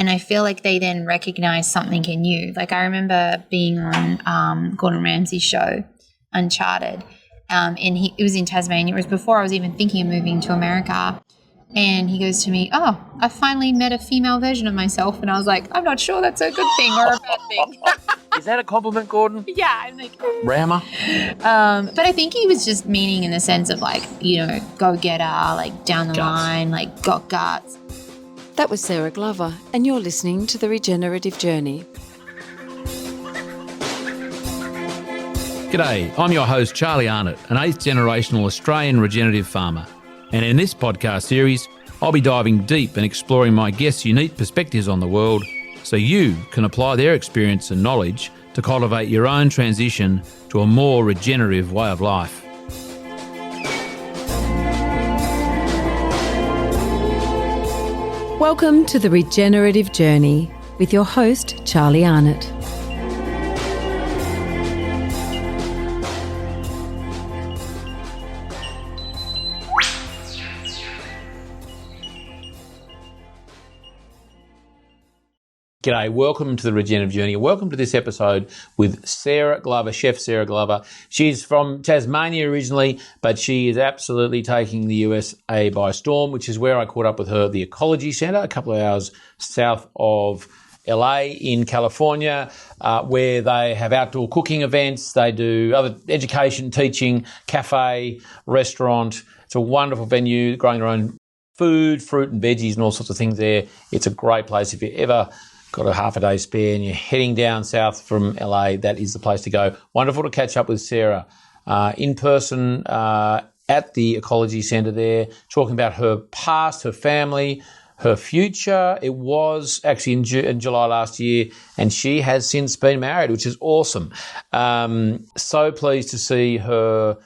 And I feel like they then recognize something in you. Like I remember being on Gordon Ramsay's show, Uncharted, and it was in Tasmania. It was before I was even thinking of moving to America. And he goes to me, "Oh, I finally met a female version of myself." And I was like, I'm not sure that's a good thing or a bad thing. Is that a compliment, Gordon? Yeah, I'm like, Rammer? but I think he was just meaning in the sense of like, go-getter, like down the line, like got guts. That was Sarah Glover, and you're listening to The Regenerative Journey. G'day, I'm your host, Charlie Arnott, an 8th generational Australian regenerative farmer. And in this podcast series, I'll be diving deep and exploring my guests' unique perspectives on the world so you can apply their experience and knowledge to cultivate your own transition to a more regenerative way of life. Welcome to The Regenerative Journey with your host, Charlie Arnott. G'day, welcome to the Regenerative Journey. Welcome to this episode with Sarah Glover, Chef Sarah Glover. She's from Tasmania originally, but she is absolutely taking the USA by storm, which is where I caught up with her at the Ecology Centre, a couple of hours south of LA in California, where they have outdoor cooking events. They do other education, teaching, cafe, restaurant. It's a wonderful venue, growing their own food, fruit and veggies and all sorts of things there. It's a great place if you ever got a half a day spare and you're heading down south from LA, that is the place to go. Wonderful to catch up with Sarah in person at the Ecology Centre there, talking about her past, her family, her future. It was actually in July last year, and she has since been married, which is awesome. So pleased to see her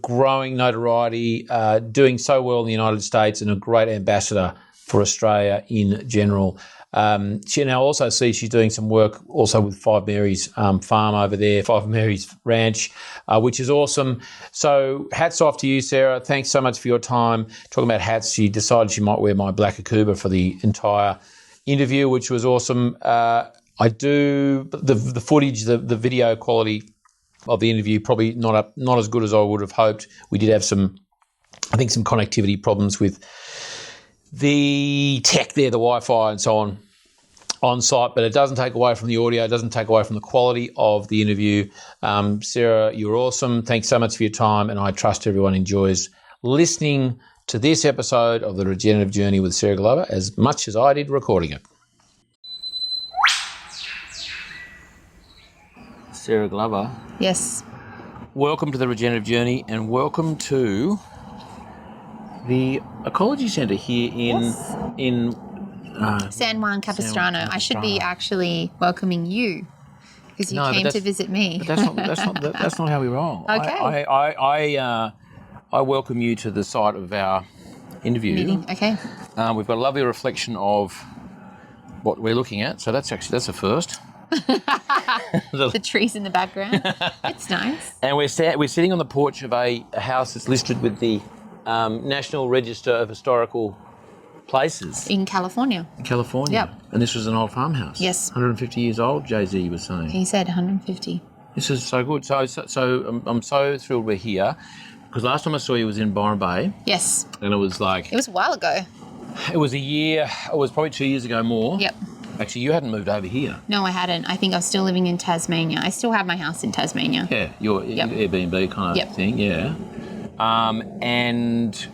growing notoriety, doing so well in the United States, and a great ambassador for Australia in general. She now also sees she's doing some work also with Five Mary's farm over there, Five Mary's Ranch, which is awesome. So hats off to you, Sarah. Thanks so much for your time. Talking about hats, she decided she might wear my black Akuba for the entire interview, which was awesome. I do the footage, the video quality of the interview probably not as good as I would have hoped. We did have some connectivity problems with the tech there, the Wi-Fi and so on site, but it doesn't take away from the audio, it doesn't take away from the quality of the interview. Sarah, you're awesome. Thanks so much for your time, and I trust everyone enjoys listening to this episode of The Regenerative Journey with Sarah Glover as much as I did recording it. Sarah Glover. Yes. Welcome to The Regenerative Journey, and welcome to the Ecology Centre here in San Juan Capistrano. I should be actually welcoming you because you came to visit me. But that's not how we roll. Okay. I welcome you to the site of our interview. Meeting. Okay. We've got a lovely reflection of what we're looking at. So that's a first. The trees in the background. It's nice. And we're sitting on the porch of a house that's listed with the National Register of Historical Places. In California. Yep. And this was an old farmhouse. Yes. 150 years old, Jay-Z was saying. He said 150. This is so good. So I'm so thrilled we're here, because last time I saw you was in Byron Bay. Yes. And it was like... It was a while ago. It was probably 2 years ago more. Yep. Actually, you hadn't moved over here. No, I hadn't. I think I was still living in Tasmania. I still have my house in Tasmania. Yeah, your Airbnb kind of thing, yeah. And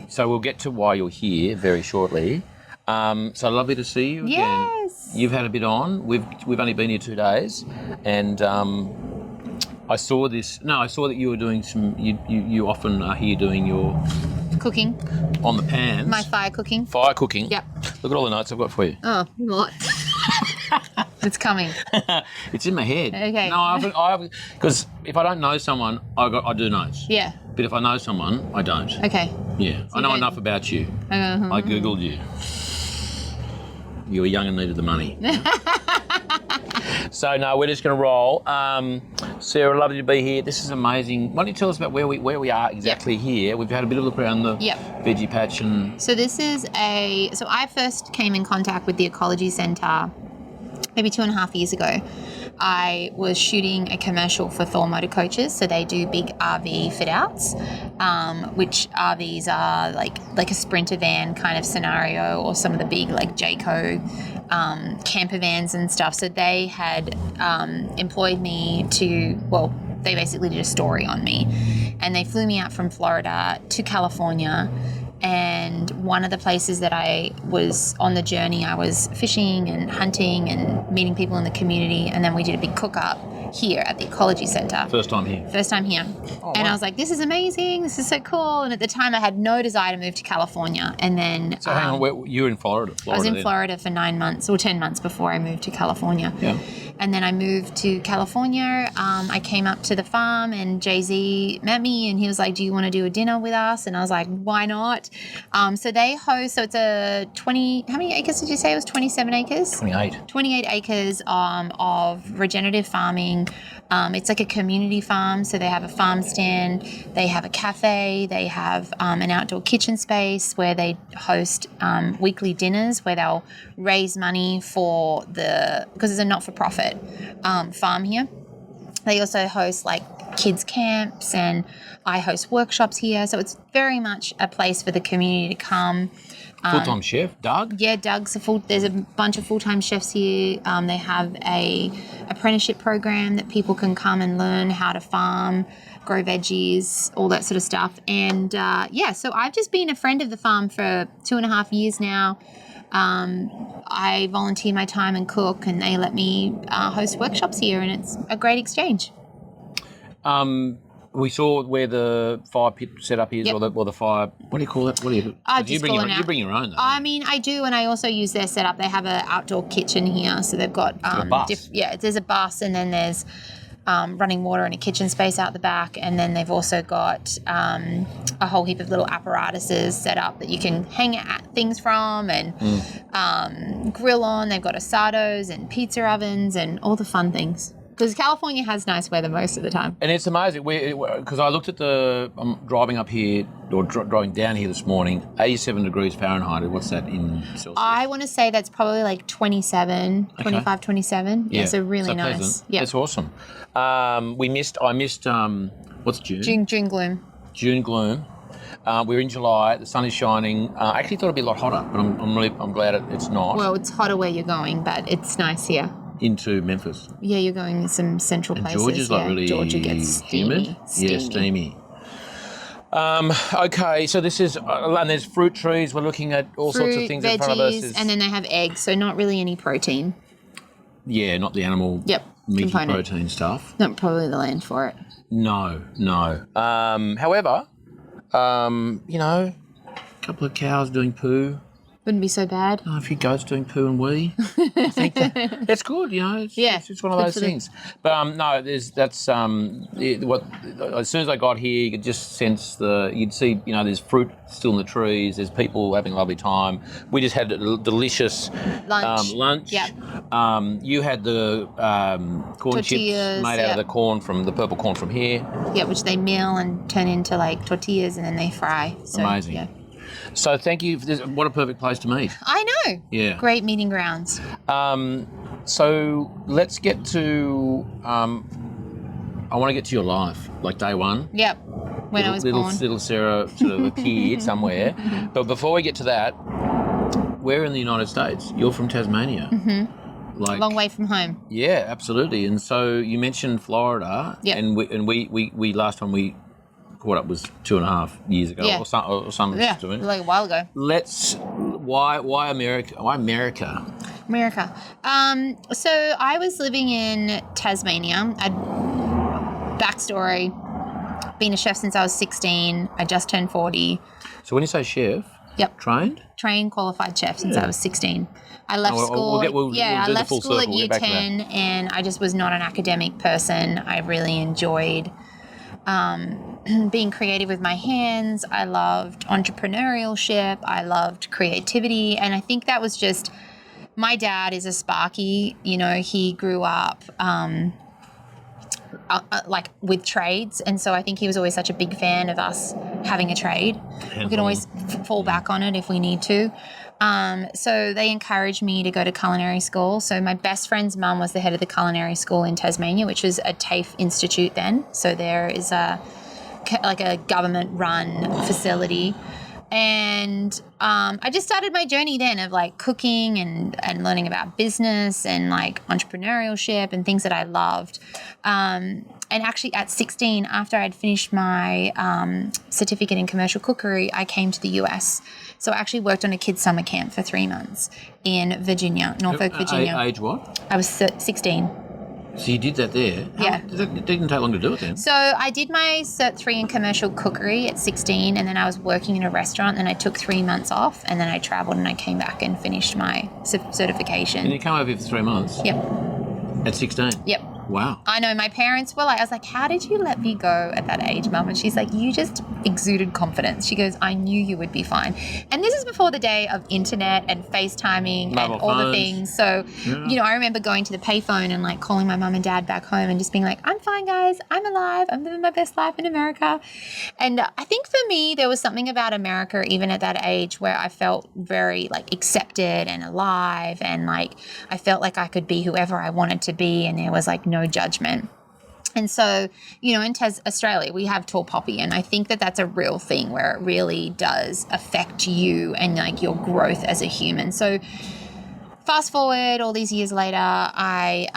so we'll get to why you're here very shortly. So lovely to see you again. Yes. You've had a bit on. We've only been here 2 days, and I saw that you were doing some. You often are here doing your cooking on the pans. My fire cooking. Fire cooking. Yep. Look at all the notes I've got for you. Oh, what? It's coming. It's in my head. Okay. No, I because if I don't know someone, I do notes. Yeah. But if I know someone, I don't. Okay. Yeah. So I know enough about you. I Googled you. You were young and needed the money. So, no, we're just going to roll. Sarah, lovely to be here. This is amazing. Why don't you tell us about where we are exactly here? We've had a bit of a look around the veggie patch. So this is so I first came in contact with the Ecology Centre maybe 2.5 years ago. I was shooting a commercial for Thor Motor Coaches, so they do big RV fit outs, which RVs are like a Sprinter van kind of scenario, or some of the big like Jayco camper vans and stuff. So they had employed me they basically did a story on me, and they flew me out from Florida to California. And one of the places that I was on the journey, I was fishing and hunting and meeting people in the community, and then we did a big cook-up here at the Ecology Centre. First time here? First time here. Oh, and wow. I was like, this is amazing, this is so cool. And at the time I had no desire to move to California. And then... So hang on, you were in Florida? I was in Florida for 9 months, or 10 months before I moved to California. Yeah. And then I moved to California. I came up to the farm, and Jay-Z met me, and he was like, do you want to do a dinner with us? And I was like, why not? So they host, so it's a 20, how many acres did you say it was? 27 acres? 28. 28 acres of regenerative farming. It's like a community farm, so they have a farm stand, they have a cafe, they have an outdoor kitchen space where they host weekly dinners where they'll raise money for because it's a not-for-profit farm here. They also host like kids camps, and I host workshops here, so it's very much a place for the community to come. Full-time chef, Doug? Yeah, Doug's there's a bunch of full-time chefs here. They have a apprenticeship program that people can come and learn how to farm, grow veggies, all that sort of stuff. And so I've just been a friend of the farm for 2.5 years now. I volunteer my time and cook, and they let me host workshops here, and it's a great exchange. We saw where the fire pit setup is, or the fire. What do you call it? What do you? You bring your own. Though, I mean, I do, and I also use their setup. They have an outdoor kitchen here, so they've got a bus. There's a bus, and then there's running water and a kitchen space out the back, and then they've also got a whole heap of little apparatuses set up that you can hang things from and grill on. They've got asados and pizza ovens and all the fun things. Because California has nice weather most of the time. And it's amazing, because I looked at I'm driving up here, or driving down here this morning, 87 degrees Fahrenheit. What's that in Celsius? I want to say that's probably like 27, 25, 27. Yeah, so really nice. Pleasant. Yeah, that's awesome. I missed, what's June? June gloom. June gloom. We're in July, the sun is shining. I actually thought it'd be a lot hotter, but I'm glad it's not. Well, it's hotter where you're going, but it's nice here. Into Memphis. Yeah, you're going to some central and places. Georgia's like really Georgia gets humid. Yeah, steamy. Okay, so this is, and there's fruit trees. We're looking at all sorts of things veggies, in front of us. And then they have eggs, so not really any protein. Yeah, not the animal meaty component. Protein stuff. Not probably the land for it. No. However, a couple of cows doing poo. Wouldn't be so bad. A few goats doing poo and wee. I think that's good, It's one of those things. But as soon as I got here, you could just sense you'd see, there's fruit still in the trees, there's people having a lovely time. We just had a delicious lunch. Yep. You had the corn tortillas, chips made out of the corn the purple corn from here. Yeah, which they mill and turn into like tortillas, and then they fry. So, amazing. Yeah. So thank you. What a perfect place to meet. I know. Yeah. Great meeting grounds. So let's get to, I want to get to your life, like day one. Yep. When I was born. Little Sarah, sort of a kid somewhere. But before we get to that, we're in the United States. You're from Tasmania. Mm-hmm. Long way from home. Yeah, absolutely. And so you mentioned Florida. Yep. And we last time we caught up was 2.5 years ago, or something. Yeah, like a while ago. Why America? Why America? America. So I was living in Tasmania. Backstory: been a chef since I was 16. I just turned 40. So when you say chef, trained qualified chef since I was 16. I left school. I left school at year 10, and I just was not an academic person. I really enjoyed being creative with my hands. I loved entrepreneurship. I loved creativity. And I think that was just my dad is a Sparky. You know, he grew up like with trades, and so I think he was always such a big fan of us having a trade. We can always fall back on it if we need to. So they encouraged me to go to culinary school. So my best friend's mum was the head of the culinary school in Tasmania, which was a TAFE institute then. So there is a government-run facility. And I just started my journey then of like cooking and learning about business and like entrepreneurship and things that I loved. And actually at 16, after I'd finished my certificate in commercial cookery, I came to the US. So I actually worked on a kids' summer camp for 3 months in Virginia, Norfolk, Virginia. Age what? I was 16. So you did that there? Yeah. It didn't take long to do it then? So I did my Cert 3 in commercial cookery at 16, and then I was working in a restaurant, and I took 3 months off, and then I travelled and I came back and finished my certification. And you come over here for 3 months? Yep. At 16? Yep. Wow. I know, my parents were like, I was like, how did you let me go at that age, Mum? And she's like, you just exuded confidence. She goes, I knew you would be fine. And this is before the day of internet and FaceTiming Mobile and all phones. the things. So, you know, I remember going to the payphone and like calling my mum and dad back home and just being like, I'm fine, guys. I'm alive. I'm living my best life in America. And I think for me, there was something about America, even at that age, where I felt very like accepted and alive. And like, I felt like I could be whoever I wanted to be. And there was like no judgment. And so, you know, in Australia, we have tall poppy, and I think that that's a real thing where it really does affect you and like your growth as a human. So fast forward all these years later, I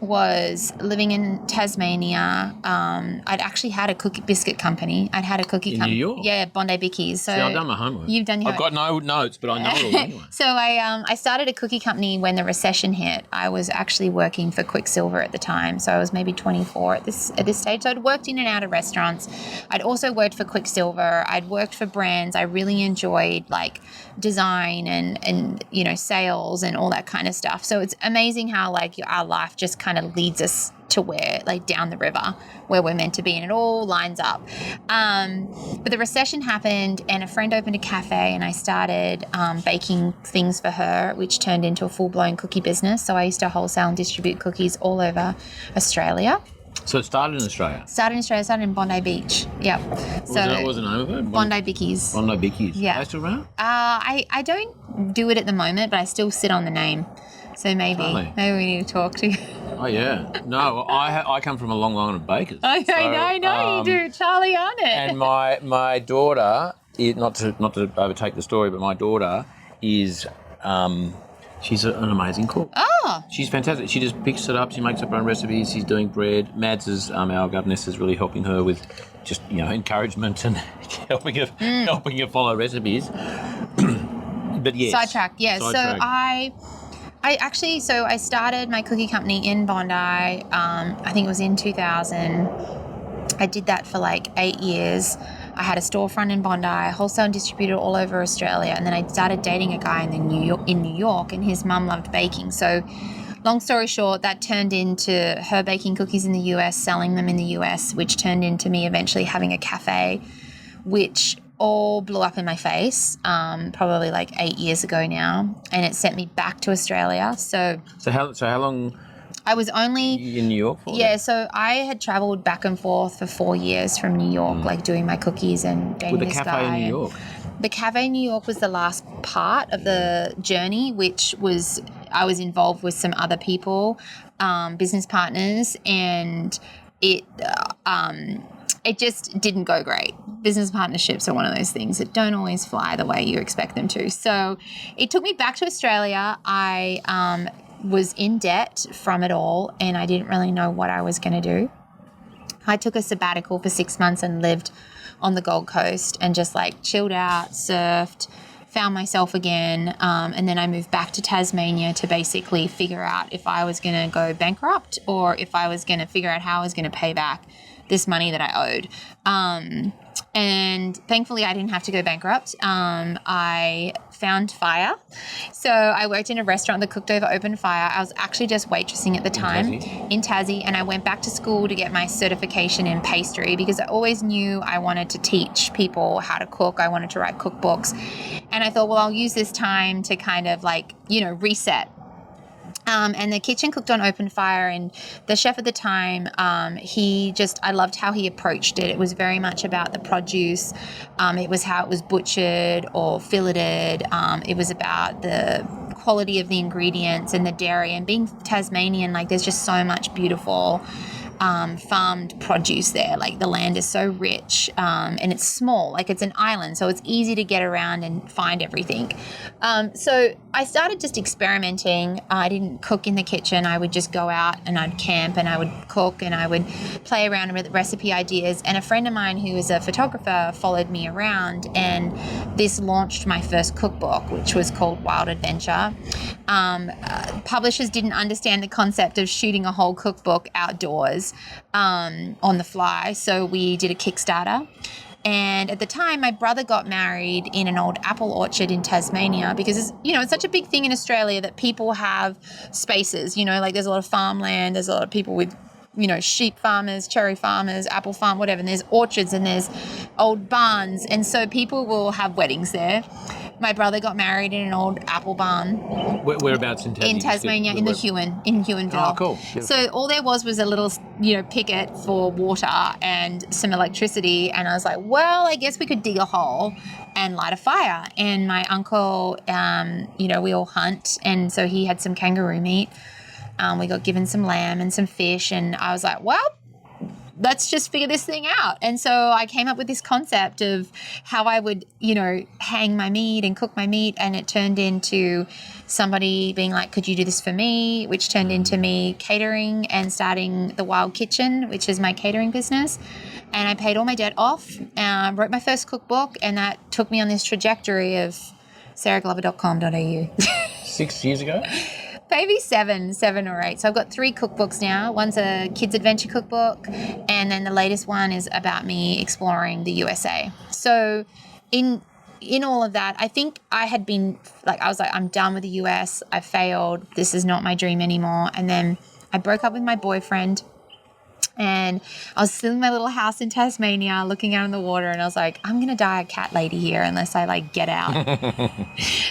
was living in Tasmania. I'd actually had a cookie biscuit company. I'd had a cookie company. In New York? Yeah, Bondi Bickies. So See, I've done my homework. You've done your I've got no notes, but I know it all anyway. So I started a cookie company when the recession hit. I was actually working for Quicksilver at the time, so I was maybe 24 at this stage. So I'd worked in and out of restaurants. I'd also worked for Quicksilver. I'd worked for brands. I really enjoyed like design and you know, sales and all that kind of stuff. So it's amazing how like our life just kind of leads us to where, like, down the river where we're meant to be, and it all lines up. But the recession happened, and a friend opened a cafe, and I started baking things for her, which turned into a full-blown cookie business. So I used to wholesale and distribute cookies all over Australia. So it started in Australia? Started in Bondi Beach. Yep. What was the name of it? Bondi Bickies. Bondi Bickies. Yeah. Are they still around? I don't do it at the moment, but I still sit on the name. So maybe we need to talk to. Oh yeah, no, I come from a long line of bakers. I know you do, Charlie, on it. And my daughter, not to overtake the story, but my daughter is, she's an amazing cook. Oh, she's fantastic. She just picks it up. She makes up her own recipes. She's doing bread. Mads is our governess is really helping her with just encouragement and helping her follow recipes. But yes, sidetrack. Yeah, so I started my cookie company in Bondi. I think it was in 2000. I did that for like 8 years. I had a storefront in Bondi, wholesale and distributed all over Australia, and then I started dating a guy in New York, and his mum loved baking. So, long story short, that turned into her baking cookies in the US, selling them in the US, which turned into me eventually having a cafe, which all blew up in my face, probably like 8 years ago now, and it sent me back to Australia. So how long? I was only in New York for? Yeah, so I had travelled back and forth for 4 years from New York, like doing my cookies and dating this guy. With the cafe in New York? The cafe in New York was the last part of the journey, which was I was involved with some other people, business partners, and it just didn't go great. Business partnerships are one of those things that don't always fly the way you expect them to. So it took me back to Australia. I was in debt from it all, and I didn't really know what I was going to do. I took a sabbatical for 6 months and lived on the Gold Coast and just like chilled out, surfed, found myself again, and then I moved back to Tasmania to basically figure out if I was going to go bankrupt or if I was going to figure out how I was going to pay back this money that I owed. And thankfully I didn't have to go bankrupt. I found fire. So I worked in a restaurant that cooked over open fire. I was actually just waitressing at the time in Tassie, and I went back to school to get my certification in pastry because I always knew I wanted to teach people how to cook. I wanted to write cookbooks. And I thought, well, I'll use this time to kind of reset. And the kitchen cooked on open fire, and the chef at the time, I loved how he approached it. It was very much about the produce. It was how it was butchered or filleted. It was about the quality of the ingredients and the dairy. And being Tasmanian, there's just so much beautiful farmed produce there. The land is so rich, and it's small, it's an island, so it's easy to get around and find everything. So I started just experimenting. I didn't cook in the kitchen. I would just go out and I'd camp and I would cook and I would play around with recipe ideas. And a friend of mine who is a photographer followed me around, and this launched my first cookbook, which was called Wild Adventure. Publishers didn't understand the concept of shooting a whole cookbook outdoors on the fly, so we did a Kickstarter. And at the time, my brother got married in an old apple orchard in Tasmania because, it's such a big thing in Australia that people have spaces, there's a lot of farmland, there's a lot of people with, sheep farmers, cherry farmers, apple farm, whatever, and there's orchards and there's old barns. And so people will have weddings there. My brother got married in an old apple barn. Whereabouts in Tasmania? In Tasmania, in Huonville. Oh, cool. So all there was a little, picket for water and some electricity. And I was like, well, I guess we could dig a hole and light a fire. And my uncle, we all hunt. And so he had some kangaroo meat. We got given some lamb and some fish. And I was like, well, let's just figure this thing out. And so I came up with this concept of how I would, hang my meat and cook my meat. And it turned into somebody being like, could you do this for me? Which turned into me catering and starting the Wild Kitchen, which is my catering business. And I paid all my debt off, wrote my first cookbook, and that took me on this trajectory of sarahglover.com.au. 6 years ago? Maybe seven or eight. So I've got 3 cookbooks now. One's a kids adventure cookbook, and then the latest one is about me exploring the USA. So in all of that, I think I had been I was like, I'm done with the US. I failed. This is not my dream anymore. And then I broke up with my boyfriend. And I was still in my little house in Tasmania looking out on the water, and I was like, I'm going to die a cat lady here unless I get out.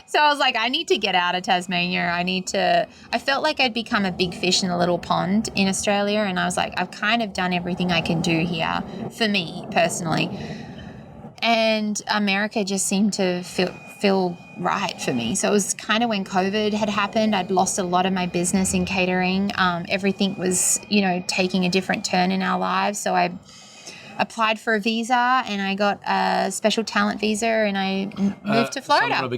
So I was like, I need to get out of Tasmania. I felt like I'd become a big fish in a little pond in Australia, and I was like, I've kind of done everything I can do here for me personally. And America just seemed to feel right for me. So it was kind of when COVID had happened. I'd lost a lot of my business in catering. Everything was, taking a different turn in our lives. So I applied for a visa, and I got a special talent visa, and I moved to Florida. An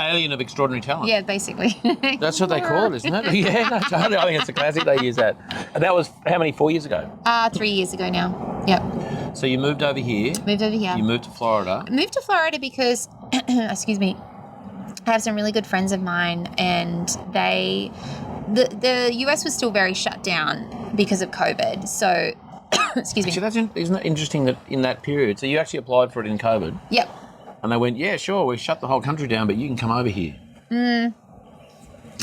alien of extraordinary talent. Yeah, basically. That's what they call it, isn't it? Yeah, no, totally. I think it's a classic. They use that. And that was how many? 4 years ago? 3 years ago now. Yep. So you moved over here. You moved to Florida. I moved to Florida because, excuse me, I have some really good friends of mine, and the US was still very shut down because of COVID. So, excuse me. Actually, isn't that interesting that in that period, so you actually applied for it in COVID? Yep. And they went, yeah, sure, we shut the whole country down, but you can come over here.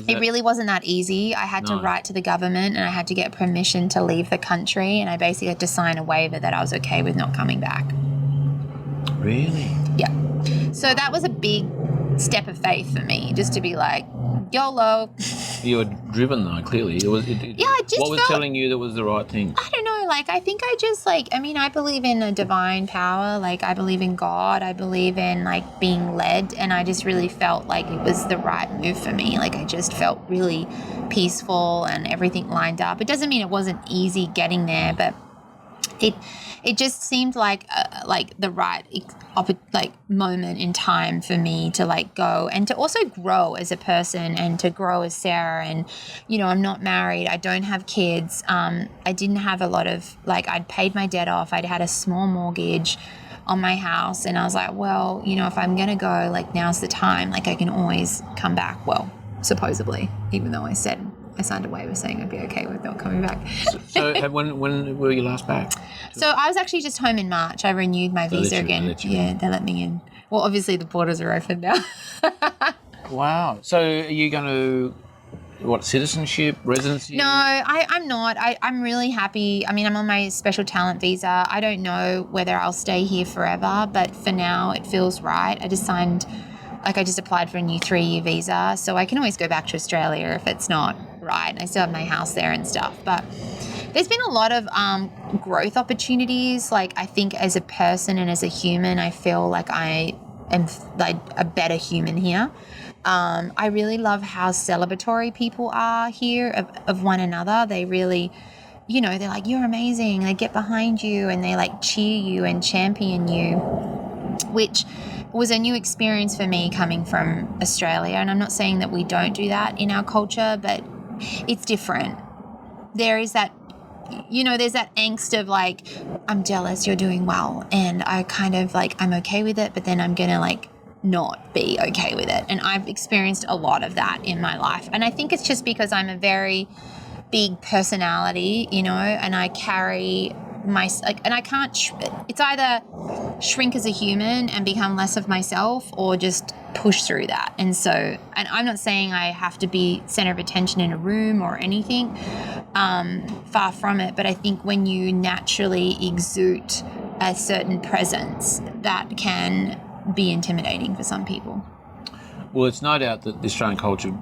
It really wasn't that easy. I had to write to the government, and I had to get permission to leave the country, and I basically had to sign a waiver that I was okay with not coming back. Really? Yeah. So that was a big step of faith for me, just to be like, YOLO. You were driven though, clearly. What was telling you that was the right thing? I don't know. I think I just I believe in a divine power. I believe in God. I believe in being led, and I just really felt like it was the right move for me. I just felt really peaceful and everything lined up. It doesn't mean it wasn't easy getting there, but it just seemed like the right moment in time for me to go and to also grow as a person and to grow as Sarah. And I'm not married, I don't have kids, I didn't have a lot of I'd paid my debt off, I'd had a small mortgage on my house, and I was like, well, if I'm gonna go, now's the time. I can always come back, well, supposedly, even though I said I signed away with saying I'd be okay with not coming back. So when were you last back? So I was actually just home in March. I renewed my visa again. They let me in. Well, obviously the borders are open now. Wow. So are you going to, citizenship, residency? No, I'm not. I'm really happy. I mean, I'm on my special talent visa. I don't know whether I'll stay here forever, but for now it feels right. I just applied for a new 3-year visa, so I can always go back to Australia if it's not right. I still have my house there and stuff, but there's been a lot of growth opportunities. Like, I think as a person and as a human, I feel like I am like a better human here. I really love how celebratory people are here of one another. They really, they're like, you're amazing. They get behind you and they like cheer you and champion you, which was a new experience for me coming from Australia. And I'm not saying that we don't do that in our culture, but it's different. There is that, there's that angst of like, I'm jealous, you're doing well. And I kind of like, I'm okay with it, but then I'm going to like not be okay with it. And I've experienced a lot of that in my life. And I think it's just because I'm a very big personality, and I carry and I can't, it's either shrink as a human and become less of myself or just push through that. And I'm not saying I have to be center of attention in a room or anything, far from it. But I think when you naturally exude a certain presence, that can be intimidating for some people. Well, it's no doubt that the Australian culture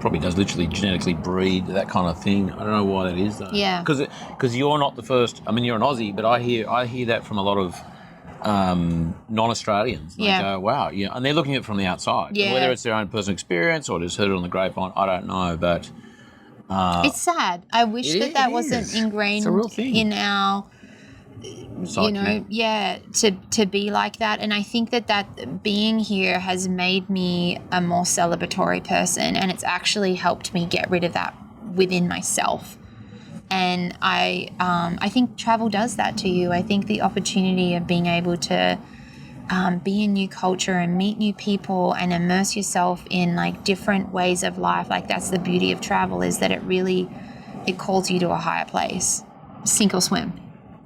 probably does literally genetically breed that kind of thing. I don't know why that is though. Yeah. Because you're not the first. I mean, you're an Aussie, but I hear that from a lot of non-Australians. They go, wow, yeah, and they're looking at it from the outside. Yeah. Whether it's their own personal experience or just heard it on the grapevine, I don't know, but it's sad. I wish that wasn't ingrained in our to be like that. And I think that being here has made me a more celebratory person, and it's actually helped me get rid of that within myself. And I think travel does that to you. I think the opportunity of being able to be in new culture and meet new people and immerse yourself in like different ways of life, like that's the beauty of travel, is that it calls you to a higher place, sink or swim.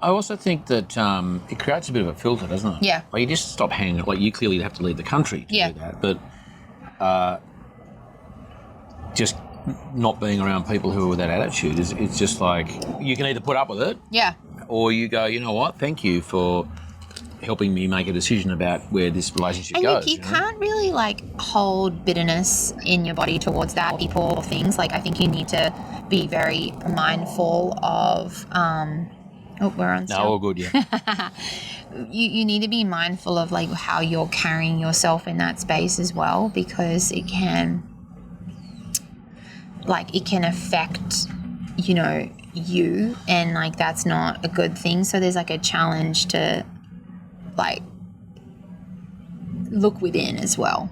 I also think that it creates a bit of a filter, doesn't it? Yeah. Like you just stop hanging. Like you clearly have to leave the country to do that, but just not being around people who are with that attitude it's just like you can either put up with it, or you go, you know what? Thank you for helping me make a decision about where this relationship goes. And you can't really like hold bitterness in your body towards that people or things. Like I think you need to be very mindful of. We're on still. No, all good, yeah. You need to be mindful of like how you're carrying yourself in that space as well, because it can affect, you, and like that's not a good thing. So there's like a challenge to like look within as well.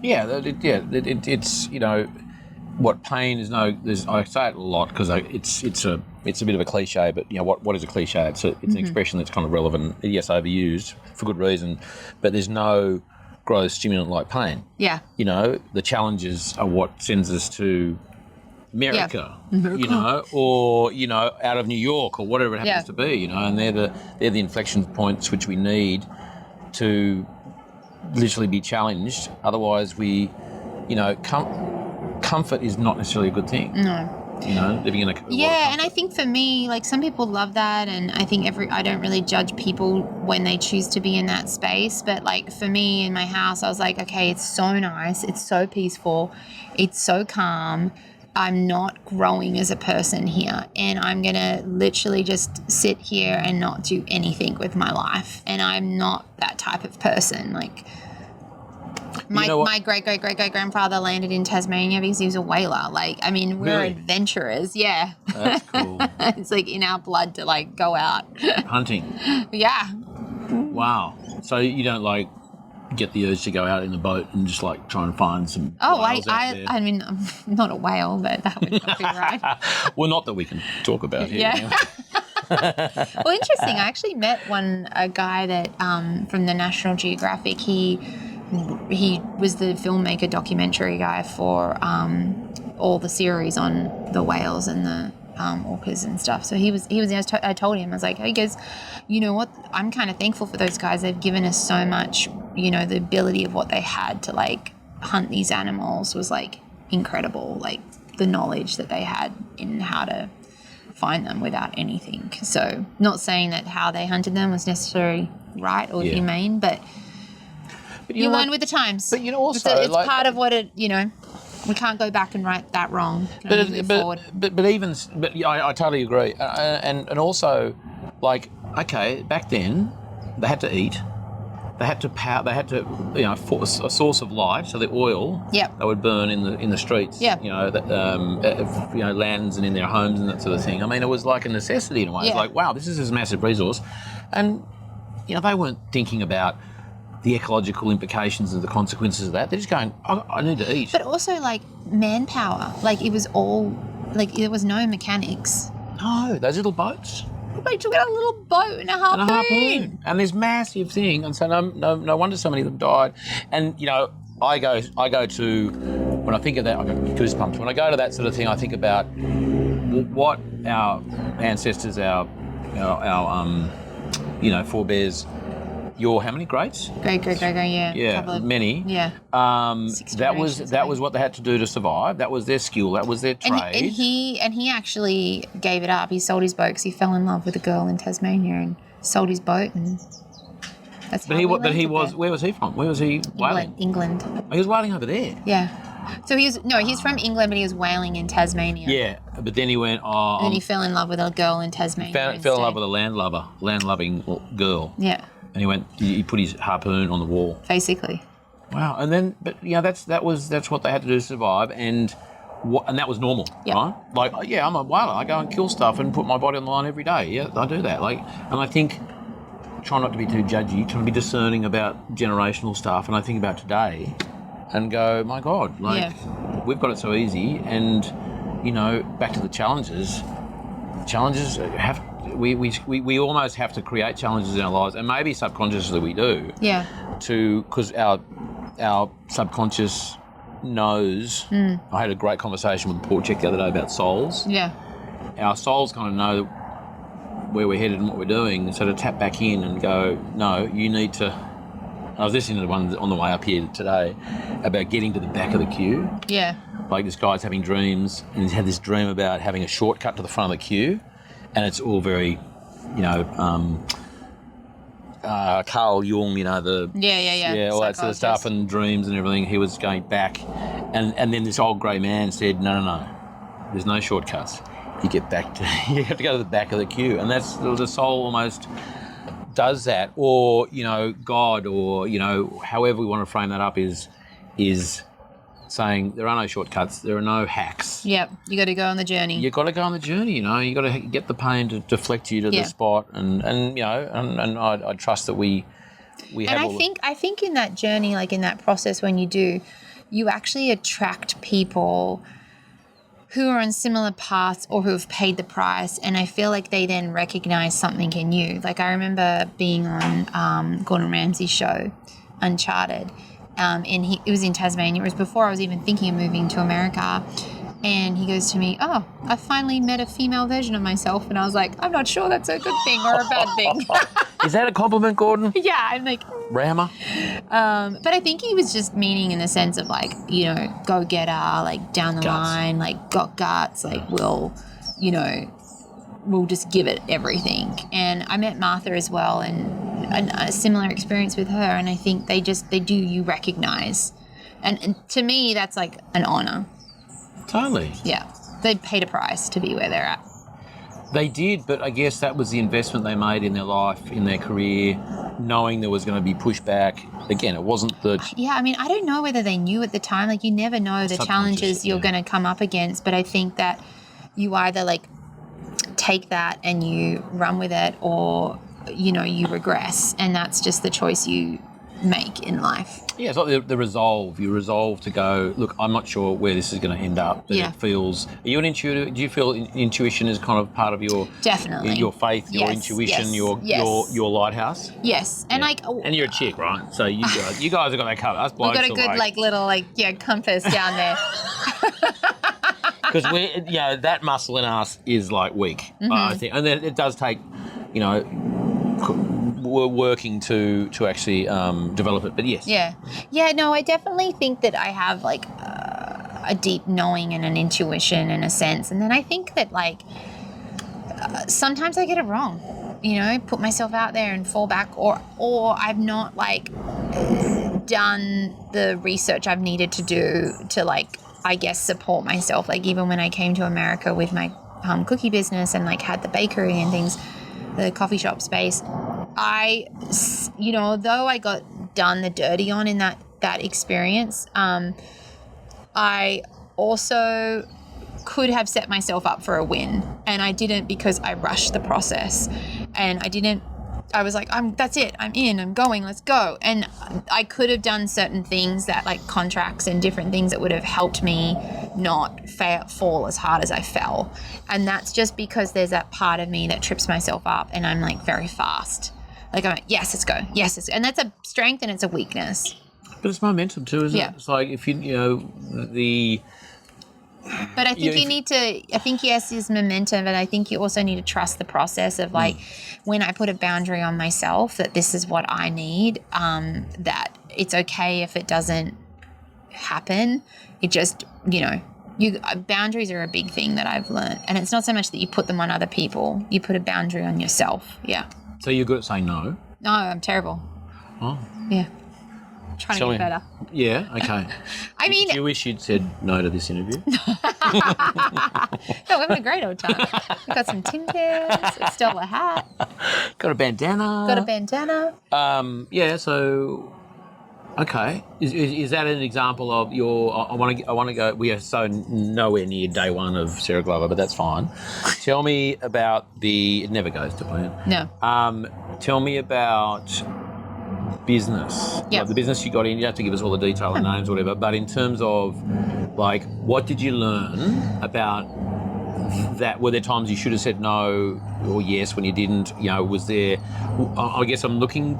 Yeah, it's what pain is. I say it a lot because it's a bit of a cliche, but what is a cliche? It's an expression that's kind of relevant. Yes, overused for good reason, but there's no growth stimulant like pain. Yeah. The challenges are what sends us to America, or out of New York or whatever it happens to be, and they're the inflection points which we need to literally be challenged. Otherwise, comfort is not necessarily a good thing. No. Living in a and I think for me, like some people love that, and I think I don't really judge people when they choose to be in that space. But like for me in my house, I was like, okay, it's so nice, it's so peaceful, it's so calm. I'm not growing as a person here, and I'm gonna literally just sit here and not do anything with my life. And I'm not that type of person. Like my great grandfather landed in Tasmania because he was a whaler. Like, I mean, we're adventurers. Yeah. That's cool. It's like in our blood to like go out hunting. Yeah. Wow. So you don't like get the urge to go out in the boat and just like try and find some whales out there? I mean, I'm not a whale, but that would not be right. Well, not that we can talk about here. Yeah. Well, interesting. I actually met a guy that from the National Geographic. He he was the filmmaker documentary guy for all the series on the whales and the orcas and stuff. So I told him, I was like, hey guys, you know what? I'm kind of thankful for those guys. They've given us so much, you know, the ability of what they had to like hunt these animals was like incredible. Like the knowledge that they had in how to find them without anything. So not saying that how they hunted them was necessarily right or humane, but you learn with the times. But you know, also it's part of what it, you know, we can't go back and right that wrong. But I totally agree. And also, like, okay, back then they had to eat. They had to power. They had to, you know, a source of light. So the oil, they would burn in the streets. You know, you know, lands and in their homes and that sort of thing. I mean, it was like a necessity in a way. It's like, wow, this is a massive resource, and you know, they weren't thinking about the ecological implications and the consequences of that. They're just going, I need to eat. But also, like, manpower. Like, it was all, like, there was no mechanics. No, those little boats. They took out a little boat and a harpoon. And this massive thing. And so no wonder so many of them died. And, you know, I go to, when I think of that, I got goosebumps. When I go to that sort of thing, I think about what our ancestors, our you know, forebears, your how many greats? Great, yeah. Yeah, many. Yeah. That was what they had to do to survive. That was their skill. That was their trade. And he actually gave it up. He sold his boat because he fell in love with a girl in Tasmania and sold his boat, and that's how where was he from? Where was he whaling? England. Oh, he was whaling over there. Yeah. So he's from England, but he was whaling in Tasmania. Yeah, but then he went. And then he fell in love with a girl in Tasmania. Fell in love with a land-loving girl. Yeah. And he put his harpoon on the wall. Basically. Wow. And then, but you know, that's what they had to do to survive, and that was normal, right? Like, yeah, I'm a whaler. I go and kill stuff and put my body on the line every day. Yeah, I do that. Like, and I think, try not to be too judgy, try to be discerning about generational stuff. And I think about today, and go, my God, like we've got it so easy, and you know, back to the challenges. Challenges have. We almost have to create challenges in our lives, and maybe subconsciously we do. Yeah. Because our subconscious knows. I had a great conversation with the porch the other day about souls. Yeah. Our souls kind of know where we're headed and what we're doing, and so to tap back in and go, no, you need to. I was listening to the one on the way up here today about getting to the back of the queue. Yeah. Like this guy's having dreams, and he's had this dream about having a shortcut to the front of the queue. And it's all very, you know, Carl Jung, you know, all that sort of stuff, and dreams and everything. He was going back, and then this old grey man said, no, there's no shortcuts. You have to go to the back of the queue, and that's the soul almost does that, or you know, God, or you know, however we want to frame that up is saying there are no shortcuts, there are no hacks. Yep, you got to go on the journey. You got to go on the journey. You know, you got to get the pain to deflect you to the spot, and you know, and I trust that we have. And I think in that journey, like in that process, when you do, you actually attract people who are on similar paths or who have paid the price, and I feel like they then recognize something in you. Like I remember being on Gordon Ramsay's show, Uncharted. And it was in Tasmania. It was before I was even thinking of moving to America. And he goes to me, oh, I finally met a female version of myself. And I was like, I'm not sure that's a good thing or a bad thing. Is that a compliment, Gordon? Yeah, I'm like... Rammer? But I think he was just meaning in the sense of like, you know, go-getter, like down the line, like got guts, like we'll just give it everything. And I met Martha as well, and a similar experience with her, and I think you recognize, and to me that's like an honor. Totally. Yeah, they paid a price to be where they're at. They did, but I guess that was the investment they made in their life, in their career, knowing there was going to be pushback. Again, it wasn't the... Yeah, I mean, I don't know whether they knew at the time. Like, you never know the challenges you're going to come up against, but I think that you either like take that and you run with it, or you know, you regress, and that's just the choice you make in life. Yeah, it's like the resolve. You resolve to go, look, I'm not sure where this is going to end up. But it feels, are you an intuitive? Do you feel intuition is kind of part of your definitely your faith, your intuition, your lighthouse? Yes, and and you're a chick, right? So you guys have got that covered. Us blokes we've got a good little compass down there. Because that muscle in us is like weak, I think, and then it does take, we're working to actually develop it. But yes, no, I definitely think that I have like a deep knowing and an intuition and a sense, and then I think that sometimes I get it wrong. Put myself out there and fall back, or I've not done the research I've needed to do to I guess support myself. Like even when I came to America with my cookie business and had the bakery and things, the coffee shop space, though I got done the dirty on in that experience, I also could have set myself up for a win, and I didn't, because I rushed the process, and I was like, that's it, I'm in, I'm going, let's go. And I could have done certain things that contracts and different things that would have helped me not fall as hard as I fell. And that's just because there's that part of me that trips myself up, and I'm very fast. I'm like, yes, let's go. Yes, and that's a strength and it's a weakness. But it's momentum too, isn't it? It's like if But I think you need to, yes, there's momentum, but I think you also need to trust the process of when I put a boundary on myself that this is what I need, that it's okay if it doesn't happen. It just, boundaries are a big thing that I've learned. And it's not so much that you put them on other people, you put a boundary on yourself. Yeah. So you're good at saying no? No, I'm terrible. Oh. Yeah. Trying to get better. Yeah, okay. I mean, do you wish you'd said no to this interview? No, we're having a great old time. We've got some Timbits, stole a hat. Got a bandana. So okay. Is that an example of your I want to go, we are so nowhere near day one of Sarah Glover, but that's fine. Tell me about it never goes to plan. No. Tell me about business. Yep. The business you got in, you don't have to give us all the detail and names or whatever, but in terms of what did you learn about that? Were there times you should have said no or yes when you didn't? Was there, I guess I'm looking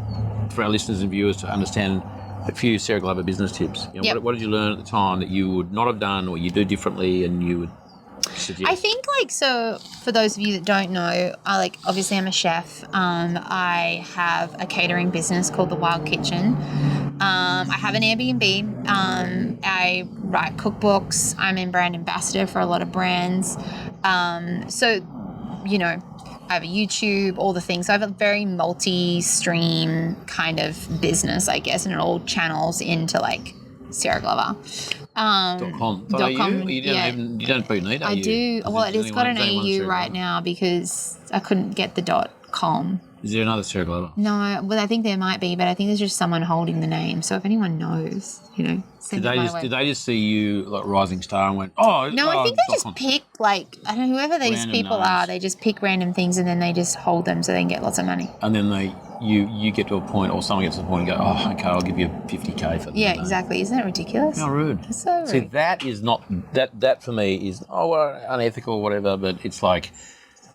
for our listeners and viewers to understand a few Sarah Glover business tips. What did you learn at the time that you would not have done or you do differently and you would suggest? I think so for those of you that don't know, obviously I'm a chef. I have a catering business called The Wild Kitchen. I have an Airbnb. I write cookbooks. I'm a brand ambassador for a lot of brands. I have a YouTube, all the things. So I have a very multi-stream kind of business, I guess, and it all channels into Sarah Glover. .com. You don't put an E, I do. Well, it's got an EU right now because I couldn't get the .com. Is there another Sarah Glover? No, well, I think there might be, but I think there's just someone holding the name. So if anyone knows, send it my way. Did they just see you rising star and went, oh? No, I think they just pick I don't know, whoever these random people names. Are, they just pick random things and then they just hold them so they can get lots of money. And then you get to a point, or someone gets to the point and go, oh, okay, I'll give you $50K for that. Yeah, exactly. Isn't that ridiculous? How rude. That's so rude. See, that is not, that for me is, unethical or whatever, but it's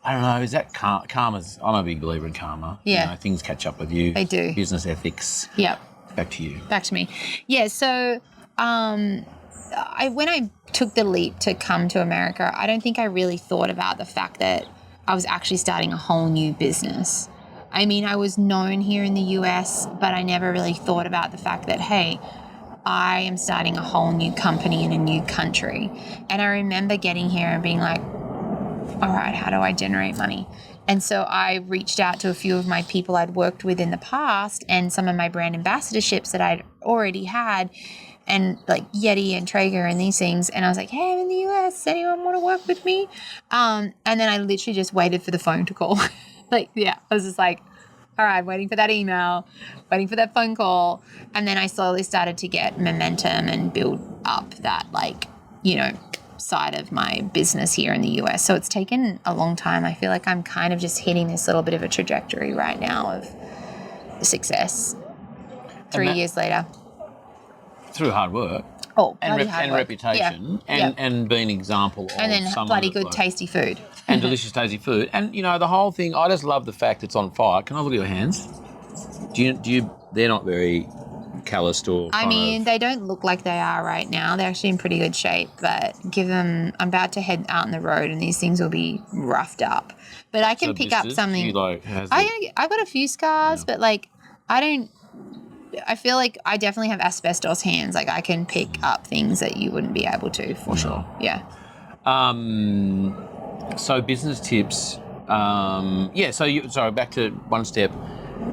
I don't know, is that karma's, I'm a big believer in karma. Yeah. Things catch up with you. They do. Business ethics. Yep. Back to you. Back to me. Yeah, so when I took the leap to come to America, I don't think I really thought about the fact that I was actually starting a whole new business. I mean, I was known here in the US, but I never really thought about the fact that, hey, I am starting a whole new company in a new country. And I remember getting here and being like, all right, how do I generate money? And so I reached out to a few of my people I'd worked with in the past and some of my brand ambassadorships that I'd already had, and Yeti and Traeger and these things. And I was like, hey, I'm in the US. Does anyone want to work with me? And then I literally just waited for the phone to call. I was just like, all right, waiting for that email, waiting for that phone call. And then I slowly started to get momentum and build up that, side of my business here in the US. So it's taken a long time. I feel like I'm kind of just hitting this little bit of a trajectory right now of success. 3 years later. Through hard work. Oh, And, bloody hard and work. reputation, Yeah. and being an example of And then someone bloody that, good, like, tasty food. and delicious, tasty food. And, you know, the whole thing, I just love the fact it's on fire. Can I look at your hands? They're not very calloused or I mean, they don't look like they are right now. They're actually in pretty good shape, but I'm about to head out on the road and these things will be roughed up. But I can pick up something. I've got a few scars, but like, I feel like I definitely have asbestos hands. Like I can pick up things that you wouldn't be able to, for sure. Yeah. So business tips. So back to one step.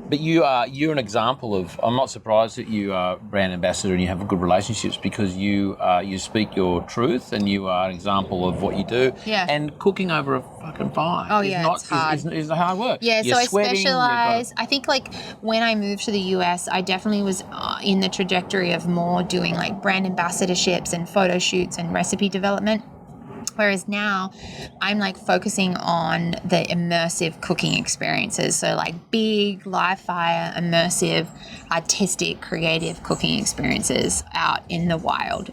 But you're an example of. I'm not surprised that you are brand ambassador and you have good relationships, because you speak your truth and you are an example of what you do. Yeah. And cooking over a fucking fire. It's hard. Is hard work. Yeah. You're so sweating, I specialize. I think like when I moved to the US, I definitely was in the trajectory of more doing like brand ambassadorships and photo shoots and recipe development. Whereas now I'm like focusing on the immersive cooking experiences. So like big live fire, immersive, artistic, creative cooking experiences out in the wild.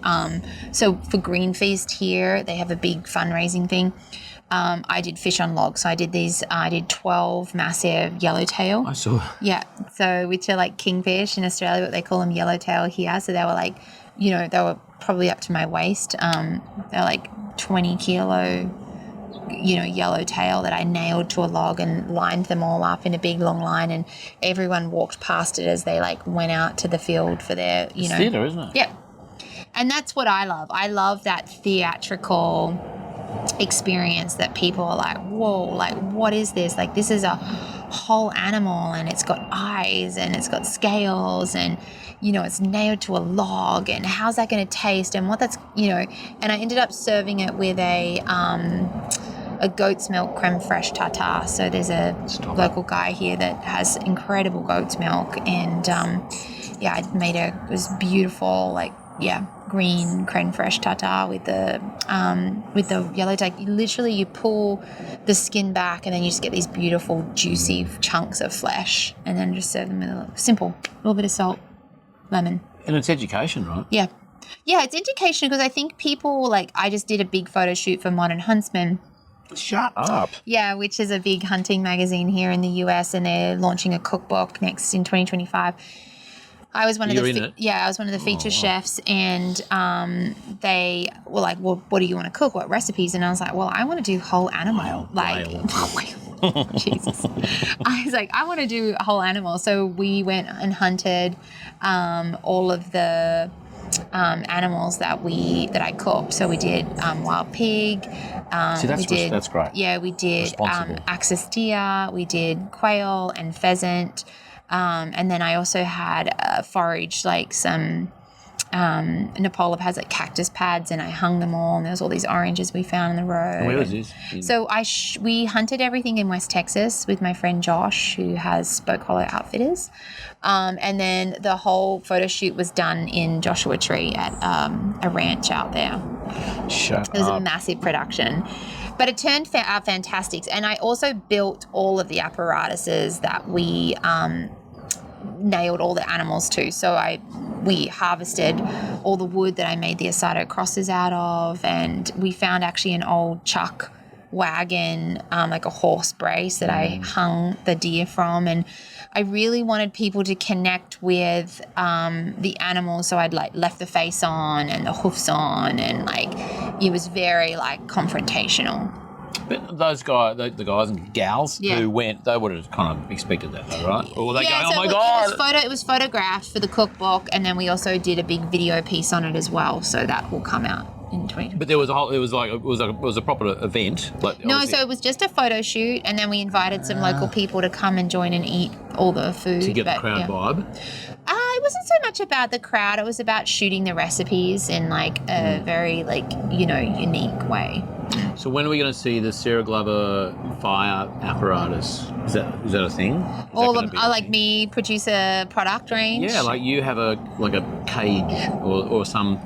So for Green Feast here, they have a big fundraising thing. I did fish on logs. So I did 12 massive yellowtail. I saw. Yeah. So which are like kingfish in Australia, but they call them yellowtail here. So they were like, you know, they were probably up to my waist. They're like 20 kilo, you know, yellowtail that I nailed to a log and lined them all up in a big long line, and everyone walked past it as they like went out to the field for their, you know. It's theatre, isn't it? Yeah. And that's what I love. I love that theatrical experience that people are like, whoa, like what is this? Like this is a whole animal and it's got eyes and it's got scales and, you know, it's nailed to a log, and how's that going to taste, and what that's, you know. And I ended up serving it with a goat's milk creme fraiche tartare. So there's a local guy here that has incredible goat's milk, and I made it was beautiful, like green creme fraiche tartare with the yellow tape. You pull the skin back and then you just get these beautiful juicy chunks of flesh, and then just serve them with a little bit of salt, lemon. And it's education, right? Yeah, it's education, because I think people, like, I just did a big photo shoot for Modern Huntsman. Shut up. Yeah, which is a big hunting magazine here in the US, and they're launching a cookbook next in 2025. I was one of the feature chefs, and they were like, well, what do you want to cook? What recipes? And I was like, well, I want to do whole animal. Jesus. I was like, I want to do a whole animal. So we went and hunted all of the animals that I cooked. So we did wild pig. That's great. Yeah, we did axis deer. We did quail and pheasant. And then I also had foraged like some Nepal has like cactus pads, and I hung them all, and there was all these oranges we found on the road. Where was this? So we hunted everything in West Texas with my friend Josh, who has Spoke Hollow Outfitters. And then the whole photo shoot was done in Joshua Tree at a ranch out there. Shut up. It was a massive production. But it turned out fantastic. And I also built all of the apparatuses that we nailed all the animals to. So we harvested all the wood that I made the Asado crosses out of, and we found actually an old chuck wagon, like a horse brace that I hung the deer from. And I really wanted people to connect with the animals, so I'd like left the face on and the hoofs on, and like it was very like confrontational. But those guys, the guys and gals who went, they would have kind of expected that, though, right? Or were they going, oh my God? It was photographed for the cookbook, and then we also did a big video piece on it as well, so that will come out in 2020. But there was it was a proper event. Like, no, so it was just a photo shoot, and then we invited some local people to come and join and eat all the food. To get the crowd vibe? It wasn't so much about the crowd. It was about shooting the recipes in like a very like, you know, unique way. So when are we going to see the Sarah Glover fire apparatus? Is that a thing? All of them, like me, produce a product range. Yeah, like you have a cage or some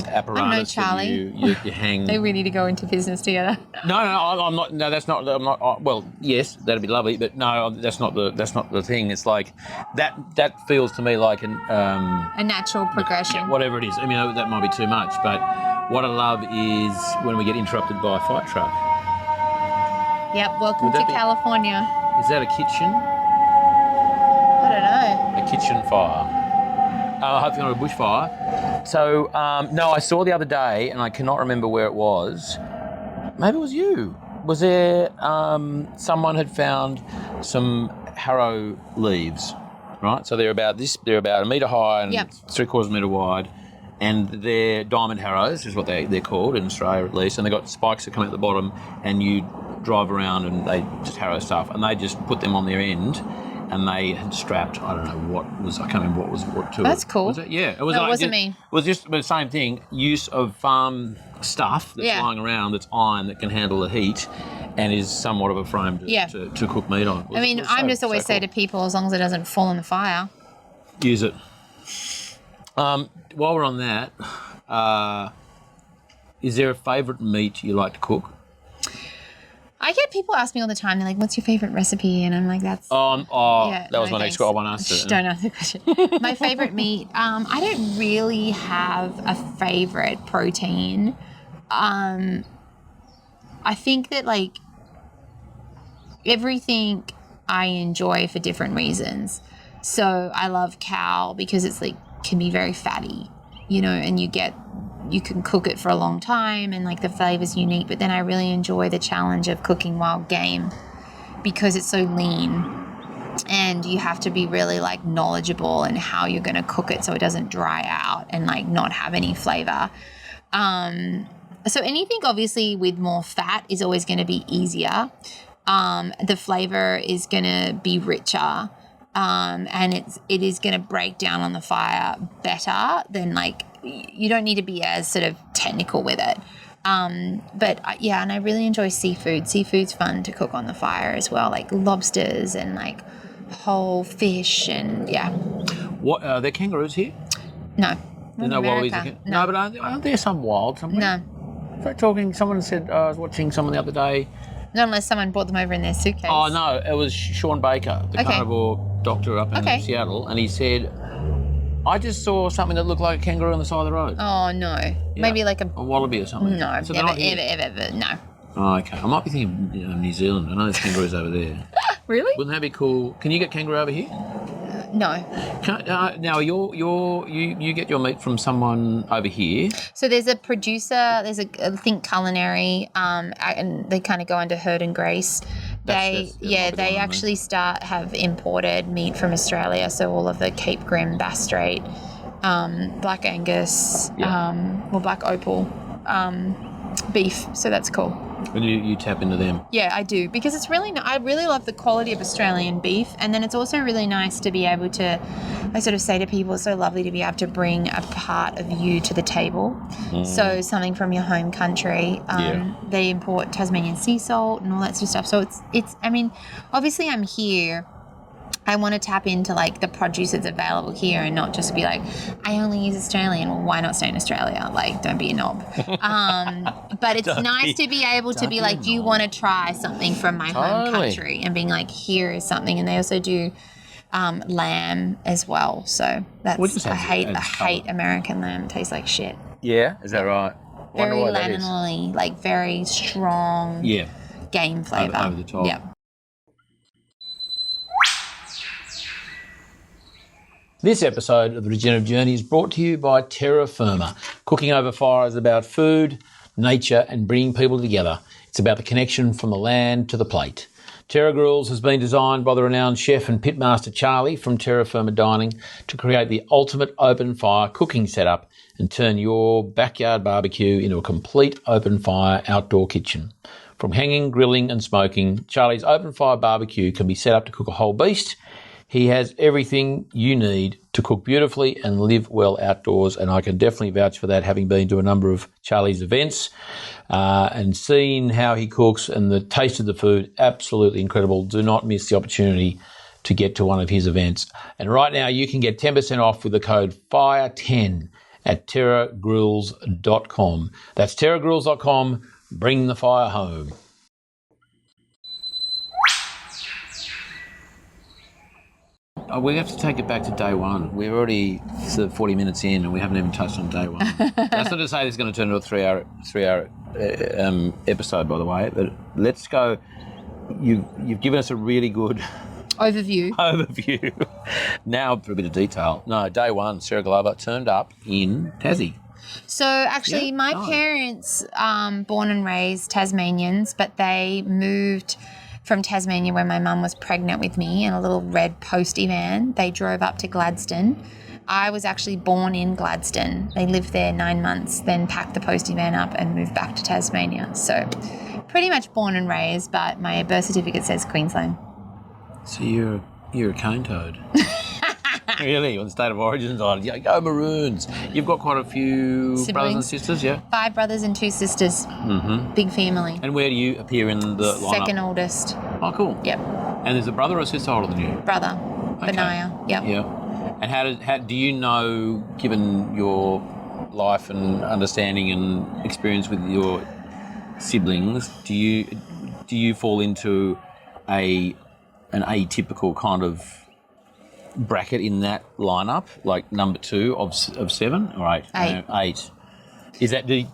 apparatus Charlie. that you hang. Maybe we need to go into business together. No, I'm not. No, that's not. I'm not. Well, yes, that'd be lovely, but no, that's not the thing. It's like that feels to me like a natural progression. Yeah, whatever it is. I mean, that might be too much, but what I love is when we get interrupted by a fire truck. Yep. Welcome to California. Is that a kitchen? I don't know. A kitchen fire. Hopefully not a bushfire. So, no, I saw the other day, and I cannot remember where it was. Maybe it was you. Was there someone had found some harrow leaves, right? So they're about a metre high and 3/4 metre wide, and they're diamond harrows, is what they're called in Australia at least, and they've got spikes that come out the bottom, and you drive around and they just harrow stuff, and they just put them on their end. And they had strapped, I don't know what was, I can't remember what to it. That's cool. Was it? Yeah. It was. No, it wasn't me. It was just the same thing, use of farm stuff that's lying around that's iron that can handle the heat and is somewhat of a frame to cook meat on. I mean, I'm just always say to people, as long as it doesn't fall in the fire. Use it. While we're on that, is there a favourite meat you like to cook? I get people ask me all the time, they're like, what's your favourite recipe? And I'm like, that was my next question. I won't answer it. Don't answer the question. My favourite meat, I don't really have a favourite protein. I think that, like, everything I enjoy for different reasons. So I love cow because it's, like, can be very fatty, and you can cook it for a long time and like the flavor's unique, but then I really enjoy the challenge of cooking wild game because it's so lean and you have to be really like knowledgeable in how you're going to cook it so it doesn't dry out and like not have any flavor. So anything obviously with more fat is always going to be easier. The flavor is going to be richer. And it is going to break down on the fire better than like, you don't need to be as sort of technical with it. But and I really enjoy seafood. Seafood's fun to cook on the fire as well, like lobsters and like whole fish and What, are there kangaroos here? No. There's no wallabies? No, but aren't there some wild somewhere? No. Someone said, I was watching someone the other day. Not unless someone brought them over in their suitcase. Oh, no, it was Sean Baker, the carnivore doctor up in Seattle, and he said, I just saw something that looked like a kangaroo on the side of the road. Oh, no. Yeah. Maybe like a wallaby or something. No, so ever, no. Oh, okay. I might be thinking New Zealand. I know there's kangaroos over there. Really? Wouldn't that be cool? Can you get kangaroo over here? No. Now, you get your meat from someone over here. So there's a producer, I think Culinary, and they kind of go under Herd and Grace. They actually have imported meat from Australia, so all of the Cape Grim, Bass Strait, Black Angus, Black Opal beef, so that's cool. And you tap into them? Yeah, I do, because it's really I really love the quality of Australian beef, and then it's also really nice to be able to, I sort of say to people, it's so lovely to be able to bring a part of you to the table. So something from your home country. They import Tasmanian sea salt and all that sort of stuff. So it's I mean, obviously I'm here. I want to tap into like the produce that's available here and not just be like, I only use Australian. Well, why not stay in Australia? Like, don't be a knob. But it's nice to be able to be like, do you want to try something from my home country? And being like, here is something. And they also do lamb as well. So that's, I hate American lamb. It tastes like shit. Yeah, is that right? Very laminally, like very strong game flavour. Over the top. Yeah. This episode of the Regenerative Journey is brought to you by Terra Firma. Cooking over fire is about food, nature and bringing people together. It's about the connection from the land to the plate. Terra Grills has been designed by the renowned chef and pitmaster Charlie from Terra Firma Dining to create the ultimate open fire cooking setup and turn your backyard barbecue into a complete open fire outdoor kitchen. From hanging, grilling and smoking, Charlie's open fire barbecue can be set up to cook a whole beast. He has everything you need to cook beautifully and live well outdoors, and I can definitely vouch for that, having been to a number of Charlie's events and seen how he cooks and the taste of the food, absolutely incredible. Do not miss the opportunity to get to one of his events. And right now you can get 10% off with the code FIRE10 at terragrills.com. That's terragrills.com. Bring the fire home. Oh, we have to take it back to day one. We're already 40 minutes in and we haven't even touched on day one. That's not to say this is going to turn into a three-hour episode, by the way, but let's go. You've given us a really good overview. Now for a bit of detail. No, day one, Sarah Glover turned up in Tassie. So actually my parents, born and raised Tasmanians, but they moved from Tasmania when my mum was pregnant with me in a little red postie van. They drove up to Gladstone. I was actually born in Gladstone. They lived there 9 months, then packed the postie van up and moved back to Tasmania. So pretty much born and raised, but my birth certificate says Queensland. So you're a cane toad. Really? On the state of origin side? Yeah, go Maroons. You've got quite a few siblings, brothers and sisters, yeah? 5 brothers and 2 sisters. Mm-hmm. Big family. And where do you appear in the lineup? Second oldest. Oh, cool. Yep. And there's a brother or a sister older than you? Brother. Okay. Benaya. Yep. Yeah. And how do you know, given your life and understanding and experience with your siblings, do you fall into an atypical kind of bracket in that lineup, like number 2 of 7 or 8? 8. 8. Is that, do you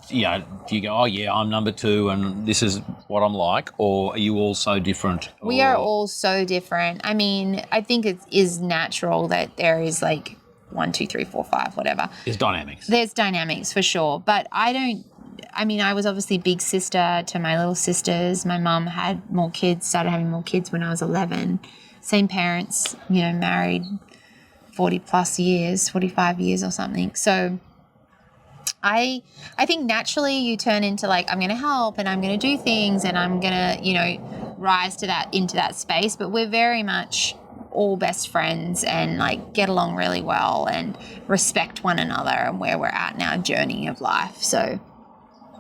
go, oh yeah, I'm number 2 and this is what I'm like, or are you all so different? We are all so different. I mean, I think it is natural that there is like 1, 2, 3, 4, 5, whatever. There's dynamics. There's dynamics for sure, but I was obviously big sister to my little sisters. My mum had started having more kids when I was 11. Same parents, married 40 plus years, 45 years or something. So I think naturally you turn into like, I'm going to help and I'm going to do things and I'm going to, rise into that space. But we're very much all best friends and like get along really well and respect one another and where we're at in our journey of life. So.